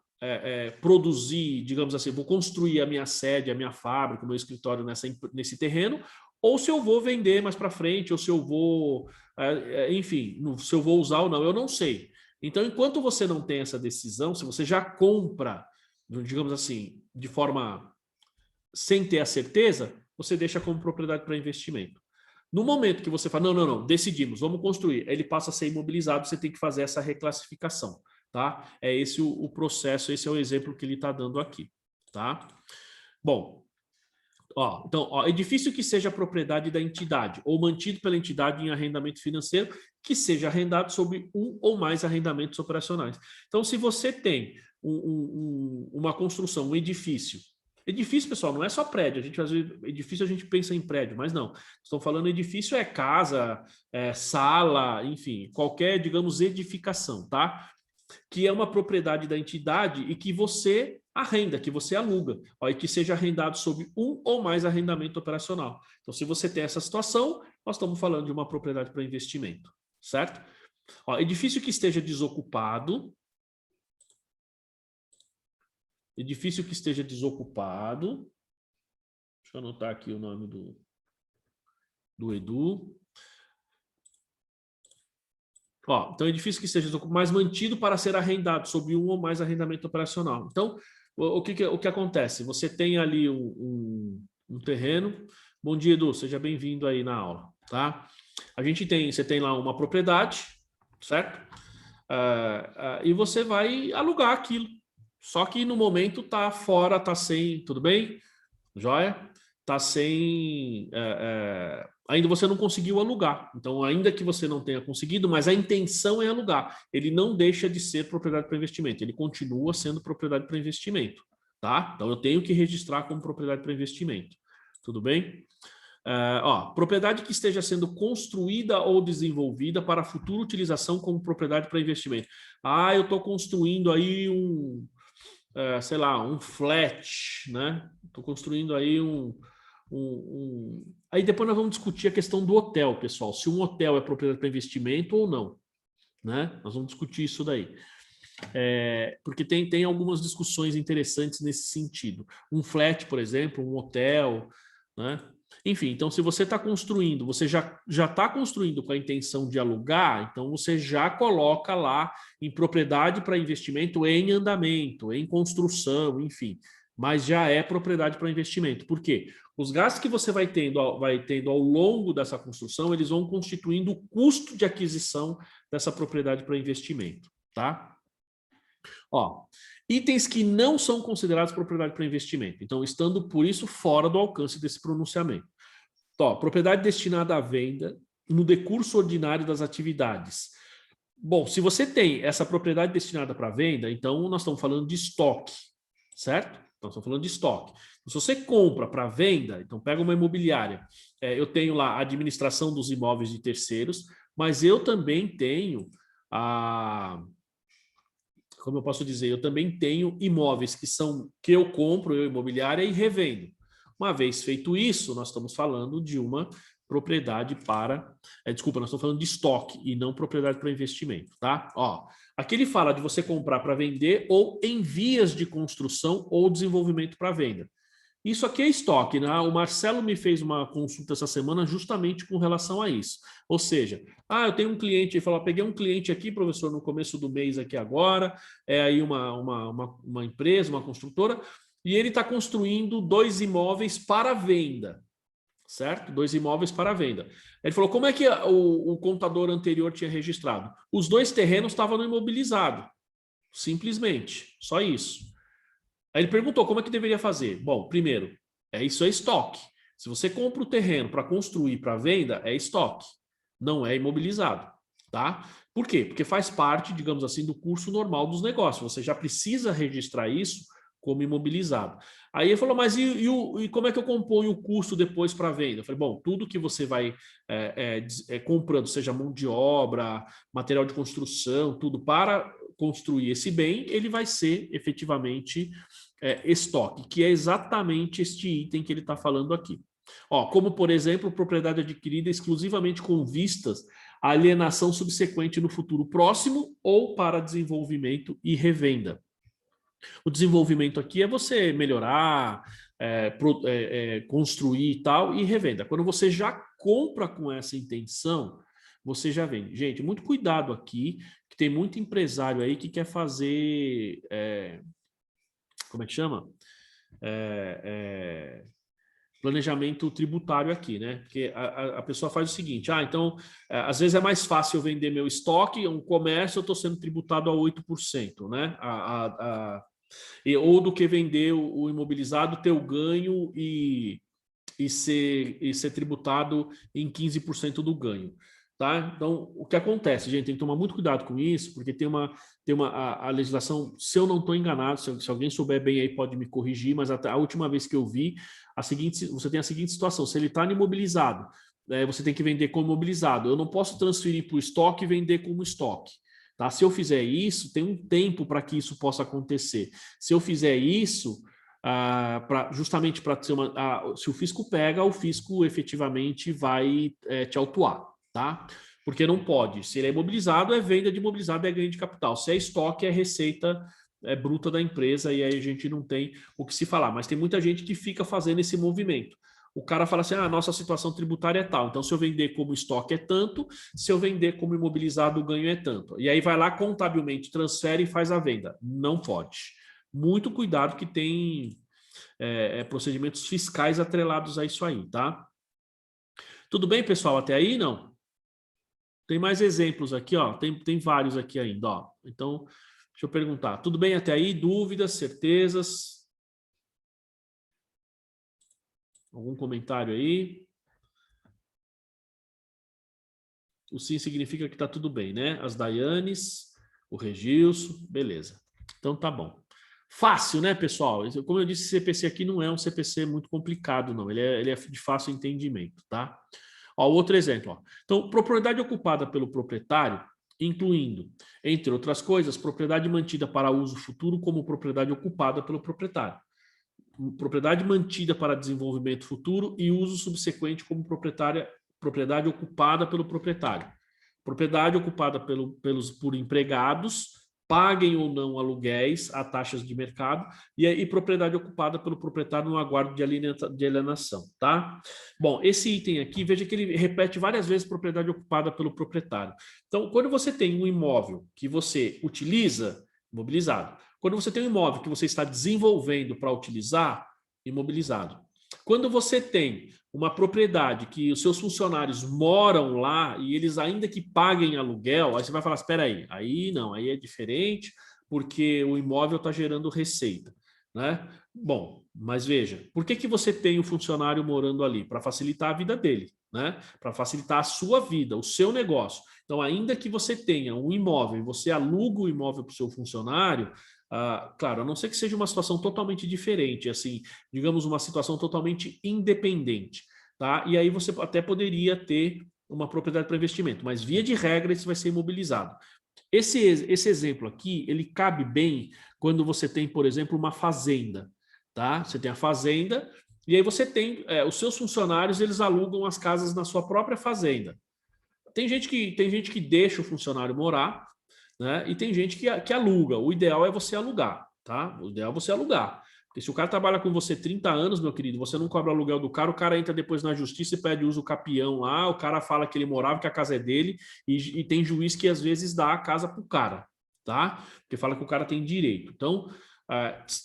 produzir, digamos assim, vou construir a minha sede, a minha fábrica, o meu escritório nesse terreno, ou se eu vou vender mais para frente, ou se eu vou, enfim, se eu vou usar ou não, eu não sei. Então, enquanto você não tem essa decisão, se você já compra, digamos assim, de forma sem ter a certeza, você deixa como propriedade para investimento. No momento que você fala, não, decidimos, vamos construir, ele passa a ser imobilizado, você tem que fazer essa reclassificação, tá? É esse o processo, esse é o exemplo que ele está dando aqui, tá? Bom, então, edifício que seja propriedade da entidade ou mantido pela entidade em arrendamento financeiro que seja arrendado sob um ou mais arrendamentos operacionais. Então, se você tem uma construção, um edifício, pessoal, não é só prédio. Às vezes, edifício a gente pensa em prédio, mas não. Estão falando edifício é casa, sala, enfim, qualquer, digamos, edificação, tá? Que é uma propriedade da entidade e que você arrenda, que você aluga, e que seja arrendado sob um ou mais arrendamento operacional. Então, se você tem essa situação, nós estamos falando de uma propriedade para investimento, certo? Edifício que esteja desocupado. Edifício que esteja desocupado. Deixa eu anotar aqui o nome do Edu. Então, edifício que esteja desocupado, mas mantido para ser arrendado sob um ou mais arrendamento operacional. Então, o que acontece? Você tem ali um terreno. Bom dia, Edu, seja bem-vindo aí na aula, tá? Você tem lá uma propriedade, certo? E você vai alugar aquilo. Só que no momento tá fora, tá sem, tudo bem? Joia? Tá sem... ainda você não conseguiu alugar. Então, ainda que você não tenha conseguido, mas a intenção é alugar. Ele não deixa de ser propriedade para investimento. Ele continua sendo propriedade para investimento. Tá? Então, eu tenho que registrar como propriedade para investimento. Tudo bem? Propriedade que esteja sendo construída ou desenvolvida para futura utilização como propriedade para investimento. Eu estou construindo aí sei lá, um flat, né? Estou construindo aí Aí depois nós vamos discutir a questão do hotel, pessoal, se um hotel é propriedade para investimento ou não, né? Nós vamos discutir isso daí. Porque tem algumas discussões interessantes nesse sentido. Um flat, por exemplo, um hotel, né? Enfim, então se você está construindo, você já está construindo com a intenção de alugar, então você já coloca lá em propriedade para investimento em andamento, em construção, enfim, mas já é propriedade para investimento. Por quê? Os gastos que você vai tendo ao longo dessa construção, eles vão constituindo o custo de aquisição dessa propriedade para investimento, tá? Ó, itens que não são considerados propriedade para investimento, então estando por isso fora do alcance desse pronunciamento. Então, ó, propriedade destinada à venda no decurso ordinário das atividades. Bom, se você tem essa propriedade destinada para venda, então nós estamos falando de estoque, certo? Então, estamos falando de estoque. Se você compra para venda, então pega uma imobiliária, eu tenho lá a administração dos imóveis de terceiros, mas eu também tenho como eu posso dizer, eu também tenho imóveis que eu compro, eu imobiliária, e revendo. Uma vez feito isso, nós estamos falando de uma propriedade para... desculpa, nós estamos falando de estoque e não propriedade para investimento, tá? Ó, aqui ele fala de você comprar para vender ou em vias de construção ou desenvolvimento para venda. Isso aqui é estoque, né? O Marcelo me fez uma consulta essa semana justamente com relação a isso. Ou seja, eu tenho um cliente, ele falou, peguei um cliente aqui, professor, no começo do mês aqui agora, é aí uma empresa, uma construtora, e ele está construindo 2 imóveis para venda, certo? 2 imóveis para venda. Ele falou, como é que o contador anterior tinha registrado? Os 2 terrenos estavam no imobilizado, simplesmente, só isso. Aí ele perguntou como é que deveria fazer. Bom, primeiro, isso é estoque. Se você compra o terreno para construir para venda, é estoque, não é imobilizado, tá? Por quê? Porque faz parte, digamos assim, do curso normal dos negócios. Você já precisa registrar isso como imobilizado. Aí ele falou, mas e como é que eu componho o custo depois para venda? Eu falei, bom, tudo que você vai comprando, seja mão de obra, material de construção, tudo para construir esse bem, ele vai ser efetivamente estoque, que é exatamente este item que ele está falando aqui. Ó, como, por exemplo, propriedade adquirida exclusivamente com vistas à alienação subsequente no futuro próximo ou para desenvolvimento e revenda. O desenvolvimento aqui é você melhorar, construir e tal, e revenda. Quando você já compra com essa intenção, você já vende. Gente, muito cuidado aqui, que tem muito empresário aí que quer fazer... como é que chama? Planejamento tributário aqui, né? Porque a pessoa faz o seguinte, então, às vezes é mais fácil eu vender meu estoque, um comércio, eu estou sendo tributado a 8%, né? Ou do que vender o imobilizado, ter o ganho e ser tributado em 15% do ganho. Tá? Então, o que acontece, gente, tem que tomar muito cuidado com isso, porque tem a legislação, se eu não estou enganado, se alguém souber bem aí pode me corrigir, mas até a última vez que eu vi, você tem a seguinte situação, se ele está imobilizado, você tem que vender como imobilizado, eu não posso transferir para o estoque e vender como estoque. Tá? Se eu fizer isso, tem um tempo para que isso possa acontecer. Se eu fizer isso, justamente para ser se o fisco pega, o fisco efetivamente vai te autuar. Tá? Porque não pode. Se ele é imobilizado, é venda de imobilizado, é ganho de capital. Se é estoque, é receita bruta da empresa, e aí a gente não tem o que se falar. Mas tem muita gente que fica fazendo esse movimento. O cara fala assim, nossa situação tributária é tal, então se eu vender como estoque é tanto, se eu vender como imobilizado o ganho é tanto. E aí vai lá, contabilmente, transfere e faz a venda. Não pode. Muito cuidado que tem procedimentos fiscais atrelados a isso aí, tá? Tudo bem, pessoal? Até aí, não? Tem mais exemplos aqui, ó. Tem vários aqui ainda, ó. Então, deixa eu perguntar. Tudo bem até aí? Dúvidas, certezas? Algum comentário aí? O sim significa que tá tudo bem, né? As Dayanes, o Regilson, beleza. Então tá bom. Fácil, né, pessoal? Como eu disse, CPC aqui não é um CPC muito complicado, não. Ele é de fácil entendimento, tá? Ó, outro exemplo. Ó. Então, propriedade ocupada pelo proprietário, incluindo, entre outras coisas, propriedade mantida para uso futuro como propriedade ocupada pelo proprietário. propriedade mantida para desenvolvimento futuro e uso subsequente como propriedade ocupada pelo proprietário. Propriedade ocupada por empregados, paguem ou não aluguéis a taxas de mercado, e propriedade ocupada pelo proprietário no aguardo de alienação, tá? Bom, esse item aqui, veja que ele repete várias vezes propriedade ocupada pelo proprietário. Então, quando você tem um imóvel que você utiliza, imobilizado. Quando você tem um imóvel que você está desenvolvendo para utilizar, imobilizado. Quando você tem uma propriedade que os seus funcionários moram lá e eles ainda que paguem aluguel, aí você vai falar, espera aí não, aí é diferente porque o imóvel está gerando receita, né? Bom, mas veja, por que você tem o funcionário morando ali? Para facilitar a vida dele, né? Para facilitar a sua vida, o seu negócio. Então, ainda que você tenha um imóvel e você aluga o imóvel para o seu funcionário, claro, a não ser que seja uma situação totalmente diferente, assim, digamos, uma situação totalmente independente, tá? E aí você até poderia ter uma propriedade para investimento, mas via de regra isso vai ser imobilizado. Esse exemplo aqui, ele cabe bem quando você tem, por exemplo, uma fazenda, tá? Você tem a fazenda e aí você tem os seus funcionários, eles alugam as casas na sua própria fazenda. Tem gente que deixa o funcionário morar, né? E tem gente que aluga. O ideal é você alugar, tá? O ideal é você alugar. Porque se o cara trabalha com você 30 anos, meu querido, você não cobra aluguel do cara, o cara entra depois na justiça e pede uso capião lá, o cara fala que ele morava, que a casa é dele, e tem juiz que às vezes dá a casa pro cara, tá? Porque fala que o cara tem direito. Então,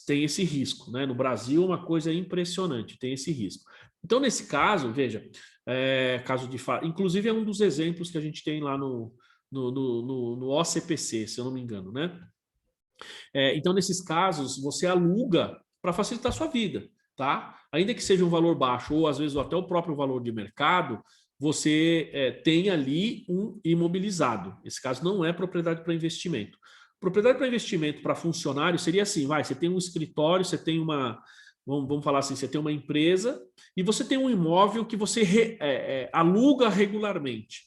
tem esse risco, né? No Brasil, uma coisa impressionante, tem esse risco. Então, nesse caso, veja, caso de fato, inclusive é um dos exemplos que a gente tem lá no OCPC, se eu não me engano, né? Então, nesses casos, você aluga para facilitar a sua vida, tá? Ainda que seja um valor baixo, ou às vezes até o próprio valor de mercado, você tem ali um imobilizado. Esse caso não é propriedade para investimento. Propriedade para investimento para funcionário seria assim, você tem um escritório, você tem uma... Vamos falar assim, você tem uma empresa e você tem um imóvel que você aluga regularmente.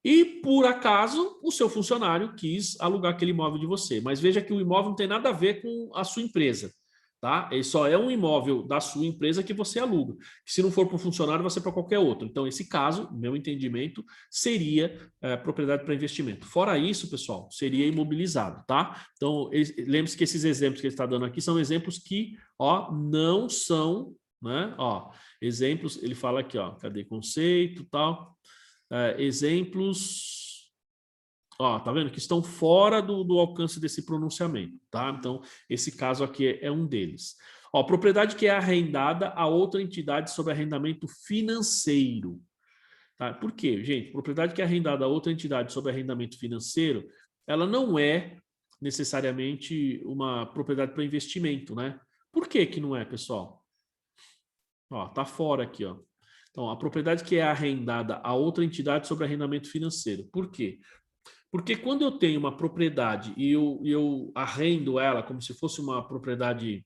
E, por acaso, o seu funcionário quis alugar aquele imóvel de você. Mas veja que o imóvel não tem nada a ver com a sua empresa, tá? Ele só é um imóvel da sua empresa que você aluga. Se não for para um funcionário, vai ser para qualquer outro. Então, esse caso, meu entendimento, seria propriedade para investimento. Fora isso, pessoal, seria imobilizado, tá? Então, lembre-se que esses exemplos que ele está dando aqui são exemplos que, não são, né? Exemplos, ele fala aqui, cadê conceito e tal... exemplos, tá vendo? Que estão fora do alcance desse pronunciamento, tá? Então, esse caso aqui é um deles. Propriedade que é arrendada a outra entidade sob arrendamento financeiro. Tá? Por quê, gente? Propriedade que é arrendada a outra entidade sob arrendamento financeiro, ela não é necessariamente uma propriedade para investimento, né? Por que que não é, pessoal? Tá fora aqui, Então, a propriedade que é arrendada a outra entidade sobre arrendamento financeiro. Por quê? Porque quando eu tenho uma propriedade e eu arrendo ela como se fosse uma propriedade...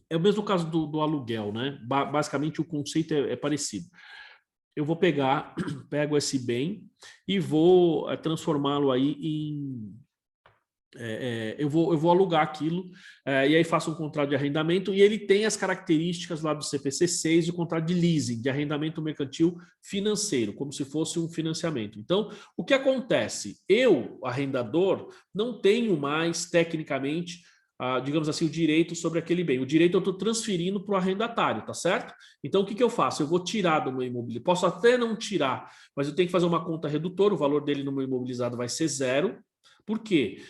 É o mesmo caso do aluguel, né? Basicamente, o conceito é parecido. Eu vou pego esse bem e vou transformá-lo aí em... eu vou alugar aquilo e aí faço um contrato de arrendamento e ele tem as características lá do CPC 6 de contrato de leasing, de arrendamento mercantil financeiro, como se fosse um financiamento. Então, o que acontece? Eu, arrendador, não tenho mais, tecnicamente, digamos assim, o direito sobre aquele bem. O direito eu estou transferindo para o arrendatário, tá certo? Então, o que eu faço? Eu vou tirar do meu imobiliário. Posso até não tirar, mas eu tenho que fazer uma conta redutora, o valor dele no meu imobilizado vai ser 0. Por quê?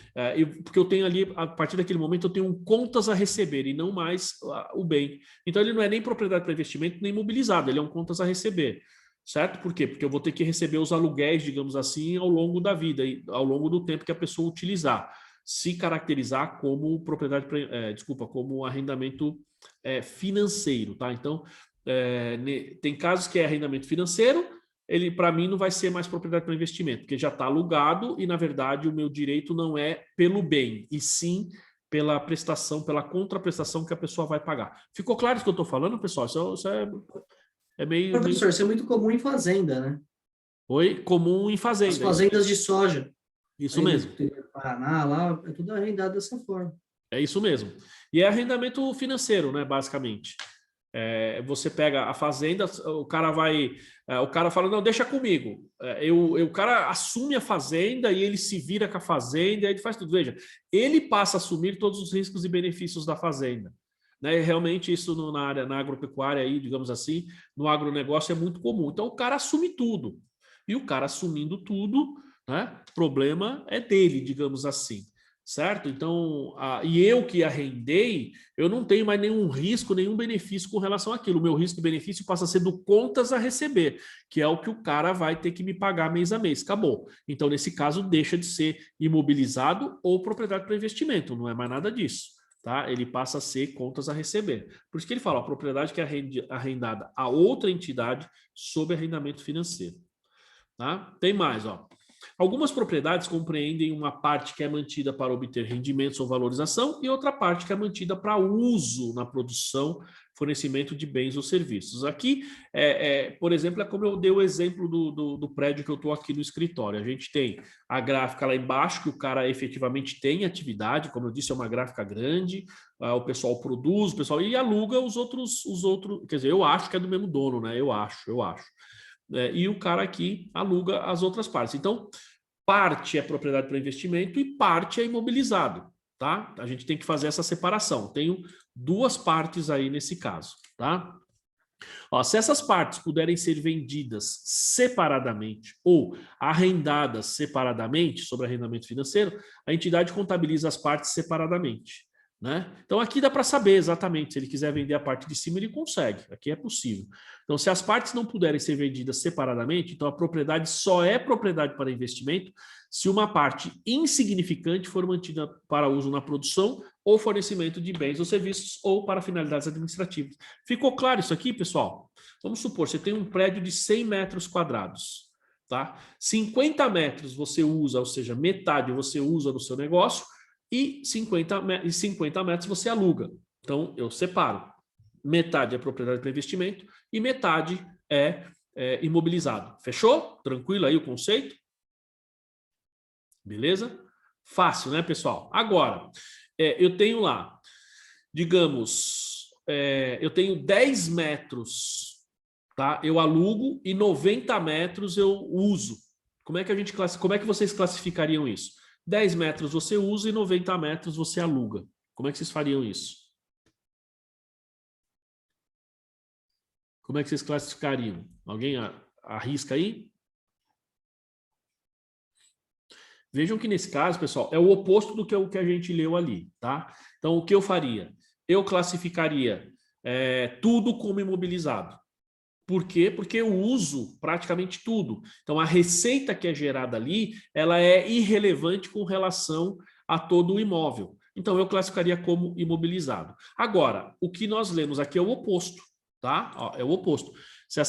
Porque eu tenho ali, a partir daquele momento, eu tenho contas a receber e não mais o bem. Então, ele não é nem propriedade para investimento, nem imobilizado, ele é um contas a receber. Certo? Por quê? Porque eu vou ter que receber os aluguéis, digamos assim, ao longo da vida, ao longo do tempo que a pessoa utilizar. Se caracterizar como propriedade, como arrendamento financeiro, tá? Então, tem casos que é arrendamento financeiro, ele, para mim, não vai ser mais propriedade para investimento, porque já está alugado e, na verdade, o meu direito não é pelo bem, e sim pela prestação, pela contraprestação que a pessoa vai pagar. Ficou claro isso que eu estou falando, pessoal? Isso é meio... Professor, isso é muito comum em fazenda, né? Oi? Comum em fazenda. As fazendas de soja. Isso mesmo. No Paraná, lá, é tudo arrendado dessa forma. É isso mesmo. E é arrendamento financeiro, né, basicamente. Você pega a fazenda, o cara fala, não, deixa comigo. O cara assume a fazenda e ele se vira com a fazenda e ele faz tudo. Veja, ele passa a assumir todos os riscos e benefícios da fazenda. Né? Realmente isso na agropecuária, aí, digamos assim, no agronegócio é muito comum. Então o cara assume tudo. E o cara assumindo tudo, né, o problema é dele, digamos assim. Certo? Então, e eu que arrendei, eu não tenho mais nenhum risco, nenhum benefício com relação àquilo. O meu risco e benefício passa a ser do contas a receber, que é o que o cara vai ter que me pagar mês a mês. Acabou. Então, nesse caso, deixa de ser imobilizado ou propriedade para investimento. Não é mais nada disso. Tá? Ele passa a ser contas a receber. Por isso que ele fala, a propriedade que é arrendada a outra entidade sob arrendamento financeiro. Tá? Tem mais, ó. Algumas propriedades compreendem uma parte que é mantida para obter rendimentos ou valorização e outra parte que é mantida para uso na produção, fornecimento de bens ou serviços. Aqui, por exemplo, é como eu dei o exemplo do prédio que eu estou aqui no escritório. A gente tem a gráfica lá embaixo, que o cara efetivamente tem atividade, como eu disse, é uma gráfica grande, o pessoal produz, o pessoal e aluga os outros, quer dizer, eu acho que é do mesmo dono, né? Eu acho. E o cara aqui aluga as outras partes. Então, parte é propriedade para investimento e parte é imobilizado, tá? A gente tem que fazer essa separação. Tenho duas partes aí nesse caso, tá? Ó, se essas partes puderem ser vendidas separadamente ou arrendadas separadamente, sobre arrendamento financeiro, a entidade contabiliza as partes separadamente. Né? Então aqui dá para saber exatamente, se ele quiser vender a parte de cima, ele consegue, aqui é possível. Então se as partes não puderem ser vendidas separadamente, então a propriedade só é propriedade para investimento se uma parte insignificante for mantida para uso na produção ou fornecimento de bens ou serviços ou para finalidades administrativas. Ficou claro isso aqui, pessoal? Vamos supor, você tem um prédio de 100 metros quadrados, tá? 50 metros você usa, ou seja, metade você usa no seu negócio, e 50 metros você aluga. Então, eu separo. Metade é propriedade para investimento e metade é imobilizado. Fechou? Tranquilo aí o conceito? Beleza? Fácil, né, pessoal? Agora, eu tenho lá, digamos, eu tenho 10 metros, tá? Eu alugo e 90 metros eu uso. Como é que vocês classificariam isso? 10 metros você usa e 90 metros você aluga. Como é que vocês fariam isso? Como é que vocês classificariam? Alguém arrisca aí? Vejam que nesse caso, pessoal, é o oposto do que a gente leu ali, tá? Então, o que eu faria? Eu classificaria tudo como imobilizado. Por quê? Porque eu uso praticamente tudo. Então, a receita que é gerada ali, ela é irrelevante com relação a todo o imóvel. Então, eu classificaria como imobilizado. Agora, o que nós lemos aqui é o oposto, tá? Ó, é o oposto. Se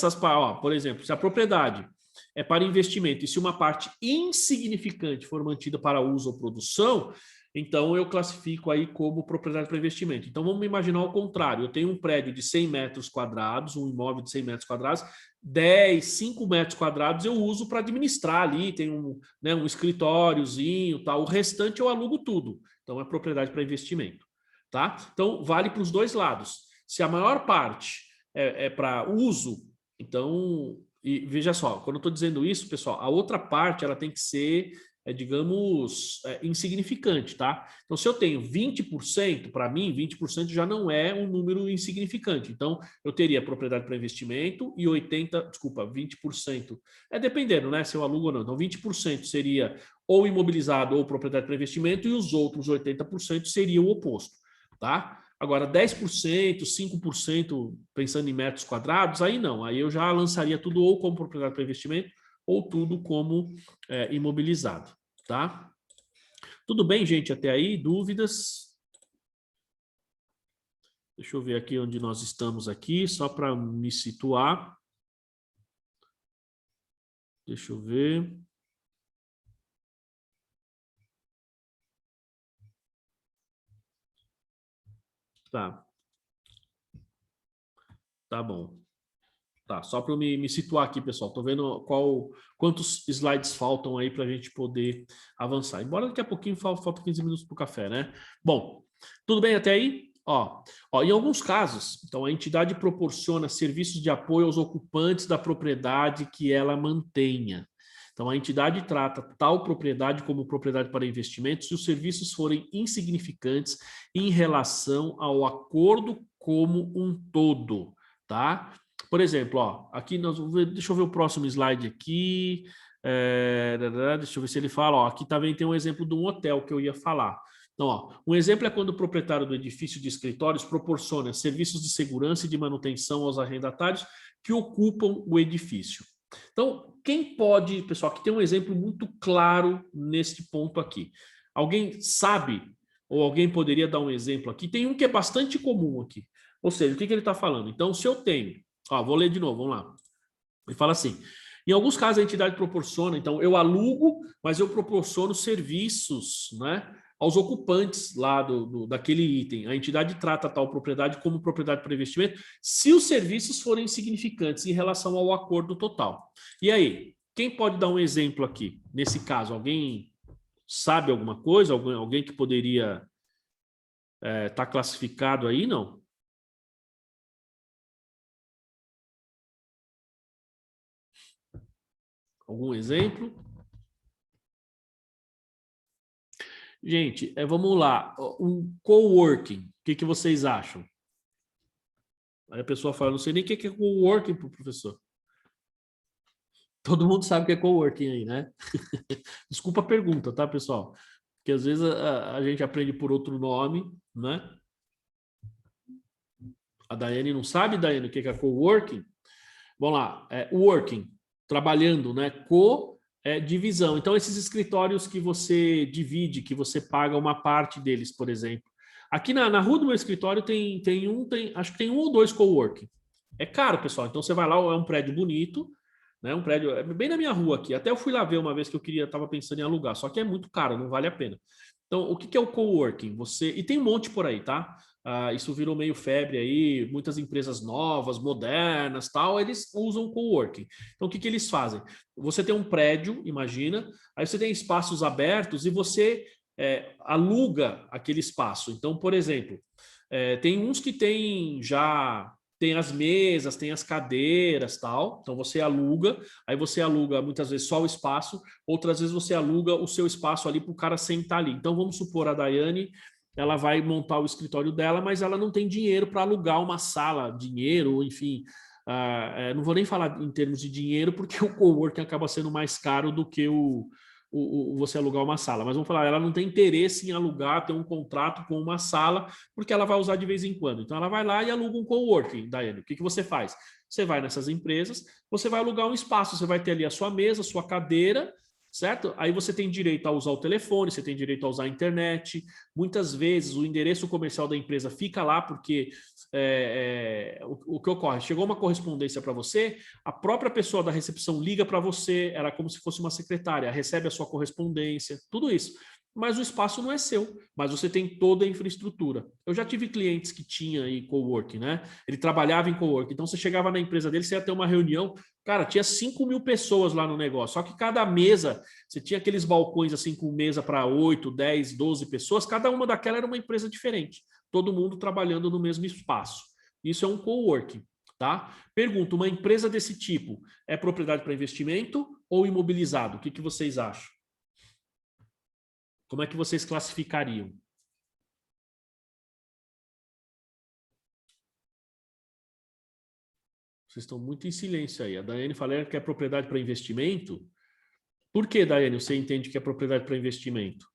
por exemplo, se a propriedade é para investimento e se uma parte insignificante for mantida para uso ou produção, então eu classifico aí como propriedade para investimento. Então vamos imaginar o contrário. Eu tenho um prédio de 100 metros quadrados, um imóvel de 100 metros quadrados, 5 metros quadrados eu uso para administrar ali, tem um escritóriozinho, tal. O restante eu alugo tudo. Então é propriedade para investimento, tá? Então vale para os dois lados. Se a maior parte é para uso, então, e veja só, quando eu estou dizendo isso, pessoal, a outra parte ela tem que ser digamos, insignificante, tá? Então, se eu tenho 20%, para mim, 20% já não é um número insignificante. Então, eu teria propriedade para investimento e 20%, dependendo, né, se eu alugo ou não. Então, 20% seria ou imobilizado ou propriedade para investimento e os outros 80% seria o oposto, tá? Agora, 10%, 5%, pensando em metros quadrados, aí não. Aí eu já lançaria tudo ou como propriedade para investimento ou tudo como imobilizado, tá? Tudo bem, gente? Até aí, dúvidas? Deixa eu ver aqui onde nós estamos aqui, só para me situar. Deixa eu ver. Tá. Tá bom. Tá, só para eu me situar aqui, pessoal. Estou vendo quantos slides faltam aí para a gente poder avançar. Embora daqui a pouquinho falta 15 minutos para o café, né? Bom, Tudo bem até aí? Em alguns casos, então a entidade proporciona serviços de apoio aos ocupantes da propriedade que ela mantenha. Então a entidade trata tal propriedade como propriedade para investimentos se os serviços forem insignificantes em relação ao acordo como um todo, tá? Por exemplo, aqui nós vamos ver, deixa eu ver o próximo slide aqui. Deixa eu ver se ele fala, aqui também tem um exemplo de um hotel que eu ia falar. Então, um exemplo é quando o proprietário do edifício de escritórios proporciona serviços de segurança e de manutenção aos arrendatários que ocupam o edifício. Então, quem pode, pessoal, aqui tem um exemplo muito claro neste ponto aqui. Alguém sabe, ou alguém poderia dar um exemplo aqui? Tem um que é bastante comum aqui. Ou seja, o que ele está falando? Então, se eu tenho, vou ler de novo, vamos lá. Ele fala assim, em alguns casos a entidade proporciona, então eu alugo, mas eu proporciono serviços, né, aos ocupantes lá daquele item. A entidade trata tal propriedade como propriedade para investimento se os serviços forem insignificantes em relação ao acordo total. E aí, quem pode dar um exemplo aqui? Nesse caso, alguém sabe alguma coisa? Alguém que poderia estar classificado aí? Não? Algum exemplo? Gente, vamos lá. Um coworking, o que vocês acham? Aí a pessoa fala, não sei nem o que é coworking, professor. Todo mundo sabe o que é coworking aí, né? Desculpa a pergunta, tá, pessoal? Porque às vezes a gente aprende por outro nome, né? A Daiane não sabe, Daiane, o que é coworking? Vamos lá, working, trabalhando, né? Divisão. Então, esses escritórios que você divide, que você paga uma parte deles, por exemplo. Aqui na rua do meu escritório acho que tem 1 ou 2 coworking. É caro, pessoal. Então, você vai lá, é um prédio bonito, né? Um prédio bem na minha rua aqui. Até eu fui lá ver uma vez que estava pensando em alugar, só que é muito caro, não vale a pena. Então, o que é o coworking? E tem um monte por aí, tá? Isso virou meio febre aí, muitas empresas novas, modernas, tal, eles usam coworking. Então, o que eles fazem? Você tem um prédio, imagina, aí você tem espaços abertos e você aluga aquele espaço. Então, por exemplo, tem uns que tem as mesas, tem as cadeiras, tal. Então, você aluga, aí você aluga muitas vezes só o espaço, outras vezes você aluga o seu espaço ali para o cara sentar ali. Então, vamos supor a Daiane, ela vai montar o escritório dela, mas ela não tem dinheiro para alugar uma sala, dinheiro, enfim. Não vou nem falar em termos de dinheiro, porque o coworking acaba sendo mais caro do que você alugar uma sala. Mas vamos falar, ela não tem interesse em alugar, ter um contrato com uma sala, porque ela vai usar de vez em quando. Então, ela vai lá e aluga um coworking, Daiane. O que você faz? Você vai nessas empresas, você vai alugar um espaço, você vai ter ali a sua mesa, a sua cadeira, certo? Aí você tem direito a usar o telefone, você tem direito a usar a internet. Muitas vezes o endereço comercial da empresa fica lá porque o que ocorre? Chegou uma correspondência para você, a própria pessoa da recepção liga para você, era como se fosse uma secretária, recebe a sua correspondência, tudo isso. Mas o espaço não é seu, mas você tem toda a infraestrutura. Eu já tive clientes que tinham aí coworking, né? Ele trabalhava em coworking, então você chegava na empresa dele, você ia ter uma reunião, cara, tinha 5.000 pessoas lá no negócio, só que cada mesa, você tinha aqueles balcões assim com mesa para 8, 10, 12 pessoas, cada uma daquela era uma empresa diferente, todo mundo trabalhando no mesmo espaço. Isso é um coworking, tá? Pergunto, uma empresa desse tipo é propriedade para investimento ou imobilizado? O que vocês acham? Como é que vocês classificariam? Vocês estão muito em silêncio aí. A Daiane falou que é propriedade para investimento. Por que, Daiane, você entende que é propriedade para investimento?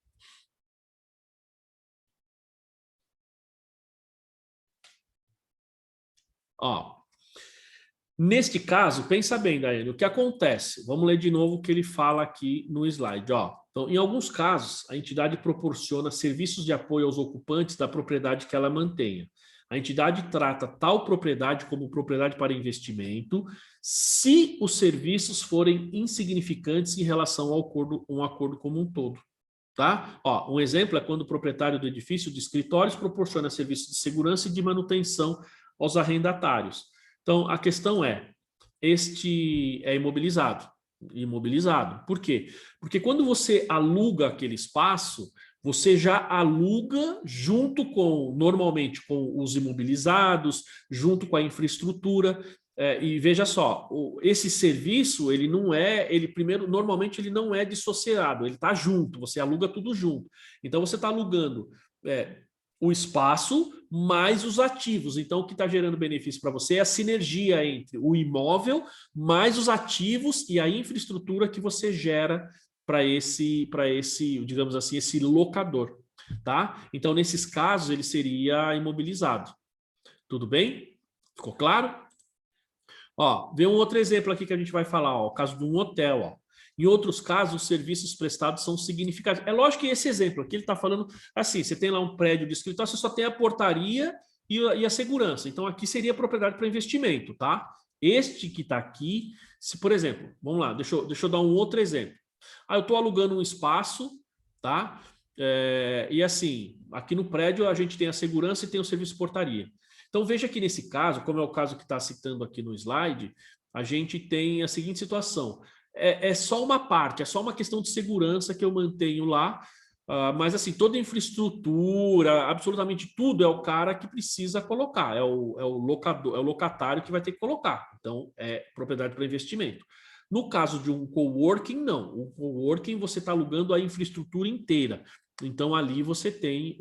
Neste caso, pensa bem, Daiane, o que acontece? Vamos ler de novo o que ele fala aqui no slide. Então, em alguns casos, a entidade proporciona serviços de apoio aos ocupantes da propriedade que ela mantenha. A entidade trata tal propriedade como propriedade para investimento se os serviços forem insignificantes em relação ao um acordo como um todo. Tá? Um exemplo é quando o proprietário do edifício de escritórios proporciona serviços de segurança e de manutenção aos arrendatários. Então, a questão este é imobilizado. Imobilizado. Por quê? Porque quando você aluga aquele espaço, Você já aluga junto com, normalmente, com os imobilizados, junto com a infraestrutura. E veja só, esse serviço, ele não é, ele primeiro, normalmente ele não é dissociado, ele está junto, você aluga tudo junto. Então você está alugando o espaço mais os ativos. Então o que está gerando benefício para você é a sinergia entre o imóvel mais os ativos e a infraestrutura que você gera para esse, digamos assim, esse locador, tá? Então nesses casos ele seria imobilizado. Tudo bem? Ficou claro? Ó, vê um outro exemplo aqui que a gente vai falar, ó, o caso de um hotel, ó. Em outros casos, os serviços prestados são significativos. É lógico que esse exemplo aqui ele está falando assim: você tem lá um prédio de escritório, você só tem a portaria e a segurança. Então, aqui seria propriedade para investimento, tá? Este que está aqui, se, por exemplo, vamos lá, deixa eu dar um outro exemplo. Eu estou alugando um espaço, tá? E assim, aqui no prédio a gente tem a segurança e tem o serviço de portaria. Então, veja que nesse caso, como é o caso que está citando aqui no slide, a gente tem a seguinte situação. É só uma parte, é só uma questão de segurança que eu mantenho lá, mas assim, toda a infraestrutura, absolutamente tudo é o cara que precisa colocar, é o locador, é o locatário que vai ter que colocar. Então, é propriedade para investimento. No caso de um coworking, não. O coworking você está alugando a infraestrutura inteira. Então, ali você tem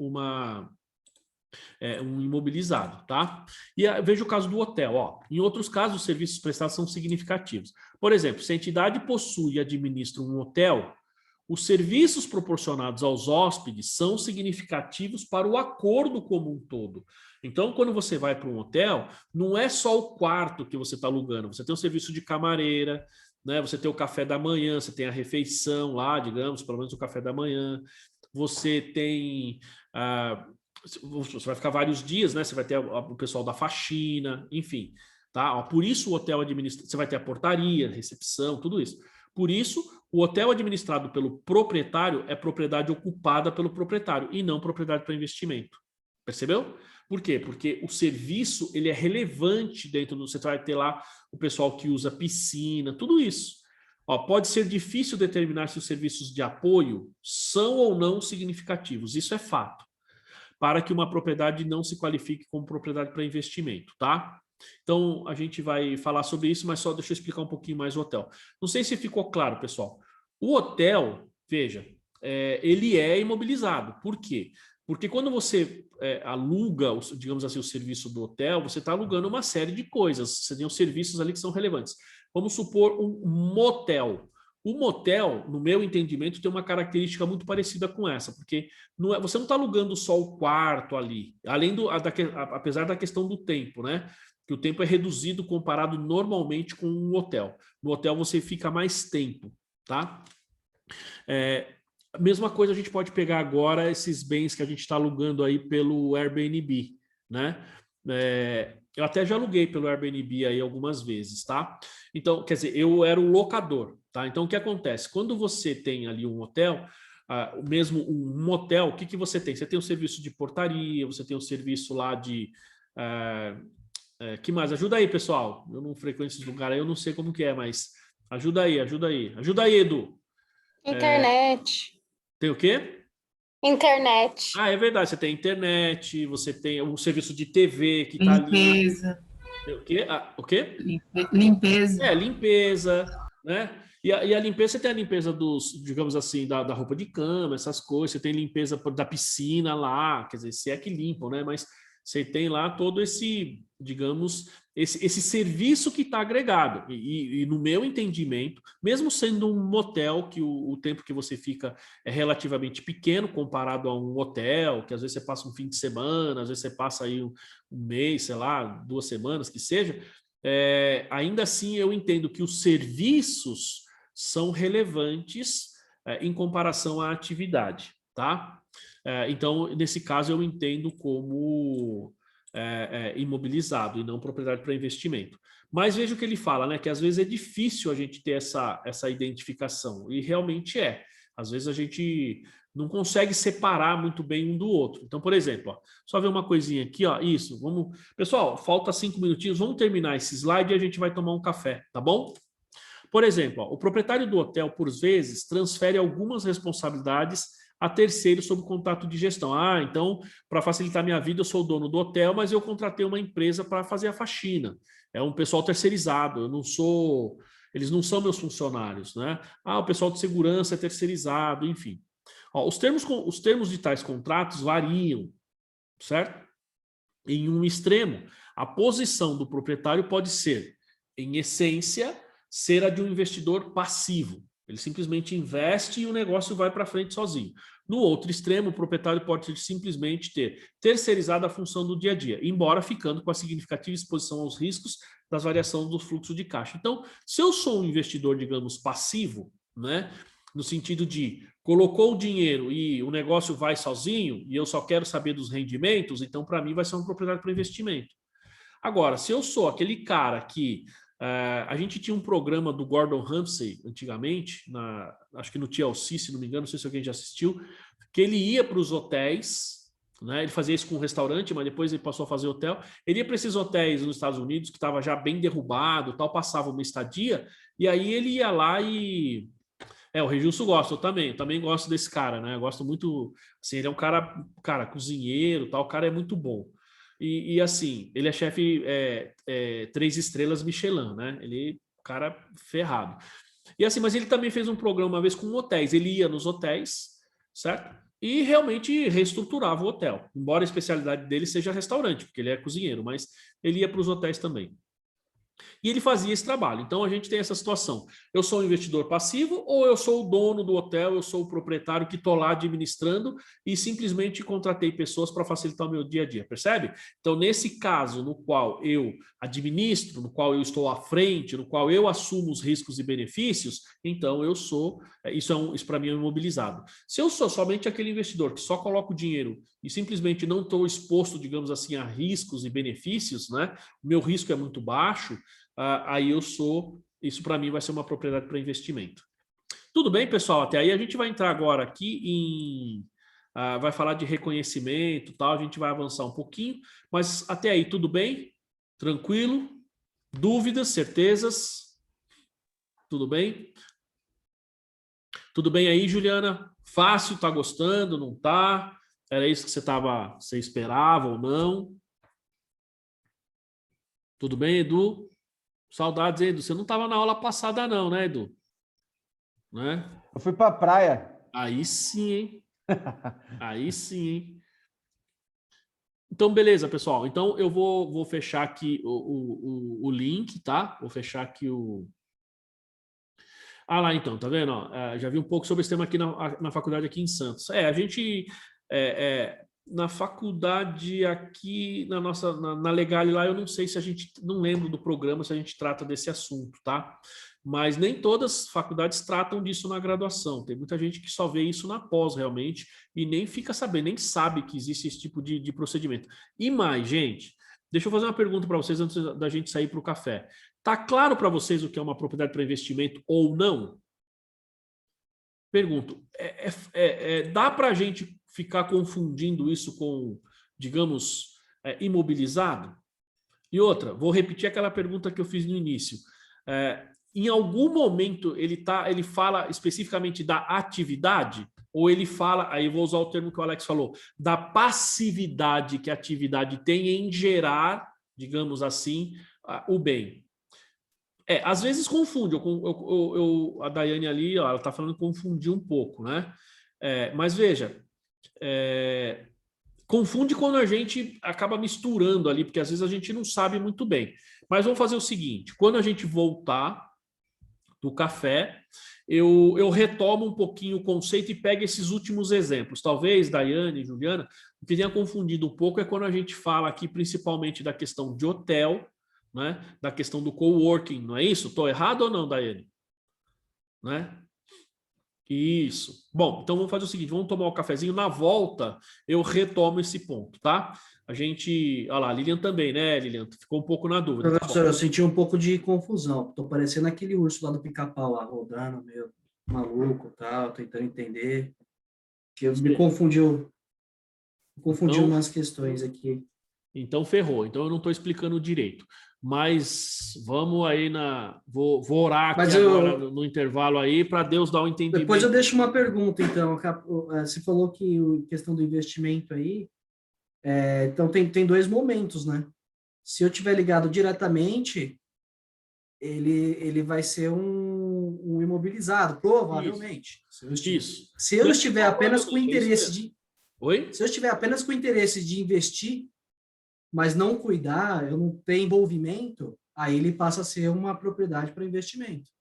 um imobilizado, tá? E veja o caso do hotel, ó. Em outros casos, os serviços prestados são significativos. Por exemplo, se a entidade possui e administra um hotel, os serviços proporcionados aos hóspedes são significativos para o acordo como um todo. Então, quando você vai para um hotel, não é só o quarto que você está alugando, você tem o serviço de camareira, né? Você tem o café da manhã, você tem a refeição lá, digamos, pelo menos o café da manhã, você tem... você vai ficar vários dias, né? Você vai ter o pessoal da faxina, enfim, tá? Por isso o hotel administrado, você vai ter a portaria, recepção, tudo isso. Por isso, o hotel administrado pelo proprietário é propriedade ocupada pelo proprietário e não propriedade para investimento. Percebeu? Por quê? Porque o serviço ele é relevante dentro do... Você vai ter lá o pessoal que usa piscina, tudo isso. Ó, pode ser difícil determinar se os serviços de apoio são ou não significativos. Isso é fato. Para que uma propriedade não se qualifique como propriedade para investimento, tá? Então, a gente vai falar sobre isso, mas só deixa eu explicar um pouquinho mais o hotel. Não sei se ficou claro, pessoal. O hotel, veja, ele é imobilizado. Por quê? Porque quando você aluga, digamos assim, o serviço do hotel, você está alugando uma série de coisas. Você tem os serviços ali que são relevantes. Vamos supor um motel. O motel, no meu entendimento, tem uma característica muito parecida com essa, porque você não está alugando só o quarto ali, apesar da questão do tempo, né? Que o tempo é reduzido comparado normalmente com um hotel. No hotel você fica mais tempo, tá? A mesma coisa a gente pode pegar agora esses bens que a gente está alugando aí pelo Airbnb, né? Eu até já aluguei pelo Airbnb aí algumas vezes, tá? Então, quer dizer, eu era o locador, tá? Então, o que acontece? Quando você tem ali um hotel, mesmo um motel, o que você tem? Você tem o serviço de portaria, você tem o serviço lá de... que mais? Ajuda aí, pessoal. Eu não frequento esses lugares aí, eu não sei como que é, mas ajuda aí, ajuda aí. Ajuda aí, Edu. Internet. Tem o quê? Internet. É verdade. Você tem internet, você tem um serviço de TV que está ali. Limpeza. O quê? O quê? Limpeza. Limpeza, né? E a limpeza, você tem a limpeza digamos assim, da roupa de cama, essas coisas, você tem limpeza da piscina lá, quer dizer, se é que limpam, né? Mas você tem lá todo esse, digamos, esse serviço que está agregado. E no meu entendimento, mesmo sendo um motel, que o tempo que você fica é relativamente pequeno comparado a um hotel, que às vezes você passa um fim de semana, às vezes você passa aí um mês, sei lá, 2 semanas, que seja, ainda assim eu entendo que os serviços são relevantes em comparação à atividade, tá? Então, nesse caso, eu entendo como imobilizado e não propriedade para investimento. Mas veja o que ele fala, né? Que às vezes é difícil a gente ter essa identificação, e realmente é. Às vezes a gente não consegue separar muito bem um do outro. Então, por exemplo, ó, só ver uma coisinha aqui, ó, isso, vamos... Pessoal, falta 5 minutinhos, vamos terminar esse slide e a gente vai tomar um café, tá bom? Por exemplo, ó, o proprietário do hotel, por vezes, transfere algumas responsabilidades a terceiros sob contrato de gestão. Ah, então, para facilitar minha vida, eu sou o dono do hotel, mas eu contratei uma empresa para fazer a faxina. É um pessoal terceirizado, eles não são meus funcionários, né? Ah, o pessoal de segurança é terceirizado, enfim. Ó, os termos de tais contratos variam, certo? Em um extremo, a posição do proprietário pode ser, em essência, ser a de um investidor passivo. Ele simplesmente investe e o negócio vai para frente sozinho. No outro extremo, o proprietário pode simplesmente ter terceirizado a função do dia a dia, embora ficando com a significativa exposição aos riscos das variações do fluxo de caixa. Então, se eu sou um investidor, digamos, passivo, né, no sentido de colocou o dinheiro e o negócio vai sozinho e eu só quero saber dos rendimentos, então para mim vai ser um proprietário para investimento. Agora, se eu sou aquele cara que a gente tinha um programa do Gordon Ramsay antigamente, acho que no TLC, se não me engano, não sei se alguém já assistiu, que ele ia para os hotéis, né? Ele fazia isso com um restaurante, mas depois ele passou a fazer hotel. Ele ia para esses hotéis nos Estados Unidos, que estava já bem derrubado, tal, passava uma estadia, e aí ele ia lá e... o Regilson gosta, eu também gosto desse cara, né? Eu gosto muito, assim, ele é um cara cozinheiro, tal, o cara é muito bom. E assim, ele é chefe 3 estrelas Michelin, né? Ele é um cara ferrado. E assim, mas ele também fez um programa uma vez com hotéis. Ele ia nos hotéis, certo? E realmente reestruturava o hotel. Embora a especialidade dele seja restaurante, porque ele é cozinheiro, mas ele ia para os hotéis também. E ele fazia esse trabalho. Então, a gente tem essa situação. Eu sou um investidor passivo ou eu sou o dono do hotel, eu sou o proprietário que estou lá administrando e simplesmente contratei pessoas para facilitar o meu dia a dia, percebe? Então, nesse caso no qual eu administro, no qual eu estou à frente, no qual eu assumo os riscos e benefícios, então eu sou, isso para mim é um imobilizado. Se eu sou somente aquele investidor que só coloca o dinheiro e simplesmente não estou exposto, digamos assim, a riscos e benefícios, né? O meu risco é muito baixo, aí isso para mim vai ser uma propriedade para investimento. Tudo bem, pessoal? Até aí a gente vai entrar agora aqui vai falar de reconhecimento, tal, a gente vai avançar um pouquinho, mas até aí tudo bem? Tranquilo? Dúvidas, certezas? Tudo bem? Tudo bem aí, Juliana? Fácil, tá gostando, não tá? Era isso que você esperava ou não? Tudo bem, Edu? Saudades, Edu. Você não estava na aula passada, não, né, Edu? Né? Eu fui para a praia. Aí sim, hein? Aí sim, hein? Então, beleza, pessoal. Então, eu vou fechar aqui o link, tá? Vou fechar aqui o... Ah, lá então, tá vendo? Ó, já vi um pouco sobre esse tema aqui na faculdade aqui em Santos. A gente... na faculdade aqui, na Legale lá, eu não sei se a gente... Não lembro do programa se a gente trata desse assunto, tá? Mas nem todas as faculdades tratam disso na graduação. Tem muita gente que só vê isso na pós, realmente, e nem fica sabendo, nem sabe que existe esse tipo de procedimento. E mais, gente, deixa eu fazer uma pergunta para vocês antes da gente sair para o café. Tá claro para vocês o que é uma propriedade para investimento ou não? Pergunto, dá para a gente ficar confundindo isso com, digamos, imobilizado? E outra, vou repetir aquela pergunta que eu fiz no início. Em algum momento ele fala especificamente da atividade? Ou ele fala, aí eu vou usar o termo que o Alex falou, da passividade que a atividade tem em gerar, digamos assim, o bem? Às vezes confunde. A Daiane ali, ó, ela está falando que confundiu um pouco, né? Mas veja, confunde quando a gente acaba misturando ali, porque às vezes a gente não sabe muito bem. Mas vamos fazer o seguinte: quando a gente voltar do café, eu retomo um pouquinho o conceito e pego esses últimos exemplos. Talvez, Daiane e Juliana, o que tenha confundido um pouco é quando a gente fala aqui principalmente da questão de hotel, né? Da questão do coworking, não é isso? Estou errado ou não, Daiane? Né? Isso. Bom, então vamos fazer o seguinte, vamos tomar um cafezinho, na volta eu retomo esse ponto, tá? A gente... Olha lá, Lilian também, né, Lilian? Ficou um pouco na dúvida. Professor, eu senti um pouco de confusão. Tô parecendo aquele urso lá do Pica-Pau, lá, rodando, meio maluco, tal, tentando entender. Que me confundiu Então, umas questões aqui. Então ferrou. Então eu não estou explicando direito. Mas vamos aí Vou orar aqui agora no intervalo aí para Deus dar um entendimento. Depois eu deixo uma pergunta, então. Você falou que a questão do investimento aí. Então tem dois momentos, né? Se eu estiver ligado diretamente, ele vai ser um imobilizado, provavelmente. Isso. Se eu estiver apenas com interesse de. Oi? Se eu estiver apenas com interesse de investir, mas não cuidar, eu não ter envolvimento, aí ele passa a ser uma propriedade para investimento.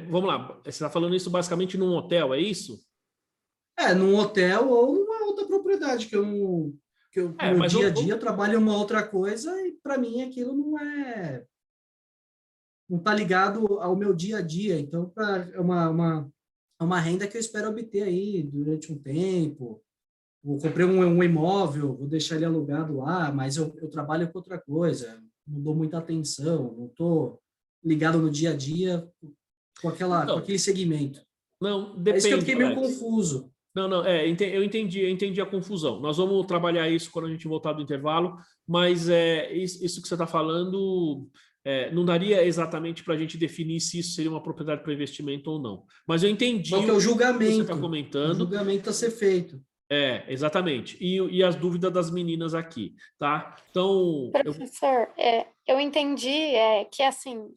Vamos lá, você está falando isso basicamente num hotel, é isso? Num hotel ou numa outra propriedade, que no dia a dia eu trabalho em uma outra coisa e para mim aquilo não está ligado ao meu dia a dia. Então, é uma renda que eu espero obter aí durante um tempo. Eu comprei um imóvel, vou deixar ele alugado lá, mas eu trabalho com outra coisa, não dou muita atenção, não estou ligado no dia a dia com aquele segmento. Não, depende. É isso que eu fiquei meio confuso. Não, eu entendi a confusão. Nós vamos trabalhar isso quando a gente voltar do intervalo, mas isso que você está falando não daria exatamente para a gente definir se isso seria uma propriedade para investimento ou não. Mas eu entendi o julgamento que você está comentando. O julgamento a ser feito. Exatamente. E as dúvidas das meninas aqui, tá? Então... Professor, eu entendi que assim,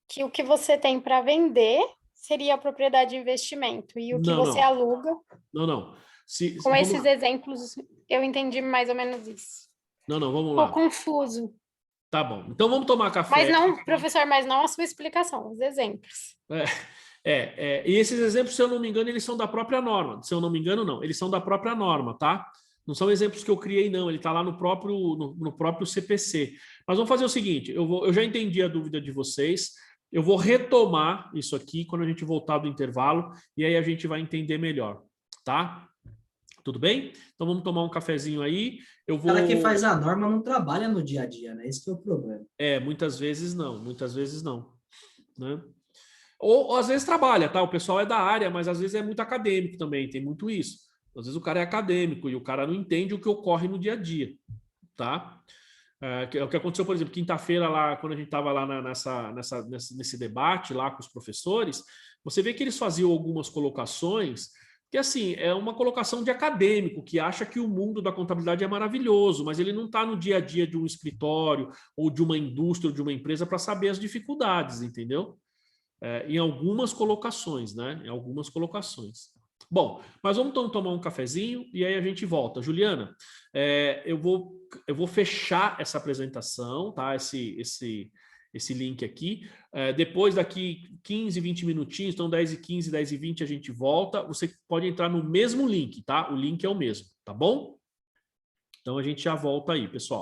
que o que você tem para vender seria a propriedade de investimento e o que você aluga. Não. Com esses exemplos, eu entendi mais ou menos isso. Não, vamos lá. Ficou confuso. Tá bom. Então vamos tomar café. Mas não, professor, mas não a sua explicação, os exemplos. E esses exemplos, se eu não me engano, eles são da própria norma. Se eu não me engano, não. Eles são da própria norma, tá? Não são exemplos que eu criei, não. Ele está lá no próprio CPC. Mas vamos fazer o seguinte, eu já entendi a dúvida de vocês. Eu vou retomar isso aqui quando a gente voltar do intervalo e aí a gente vai entender melhor, tá? Tudo bem? Então vamos tomar um cafezinho aí. O cara que faz a norma não trabalha no dia a dia, né? Esse que é o problema. Muitas vezes não, né? Ou às vezes trabalha, tá? O pessoal é da área, mas às vezes é muito acadêmico também, tem muito isso. Às vezes o cara é acadêmico e o cara não entende o que ocorre no dia a dia, tá? É o que aconteceu, por exemplo, quinta-feira lá, quando a gente estava lá nesse debate lá com os professores, você vê que eles faziam algumas colocações que, assim, é uma colocação de acadêmico que acha que o mundo da contabilidade é maravilhoso, mas ele não está no dia a dia de um escritório ou de uma indústria ou de uma empresa para saber as dificuldades, entendeu? Em algumas colocações, né? Em algumas colocações. Bom, mas vamos tomar um cafezinho e aí a gente volta. Juliana, eu vou fechar essa apresentação, tá? Esse link aqui. Depois, daqui 15, 20 minutinhos, então 10h15, 10h20 a gente volta. Você pode entrar no mesmo link, tá? O link é o mesmo, tá bom? Então a gente já volta aí, pessoal.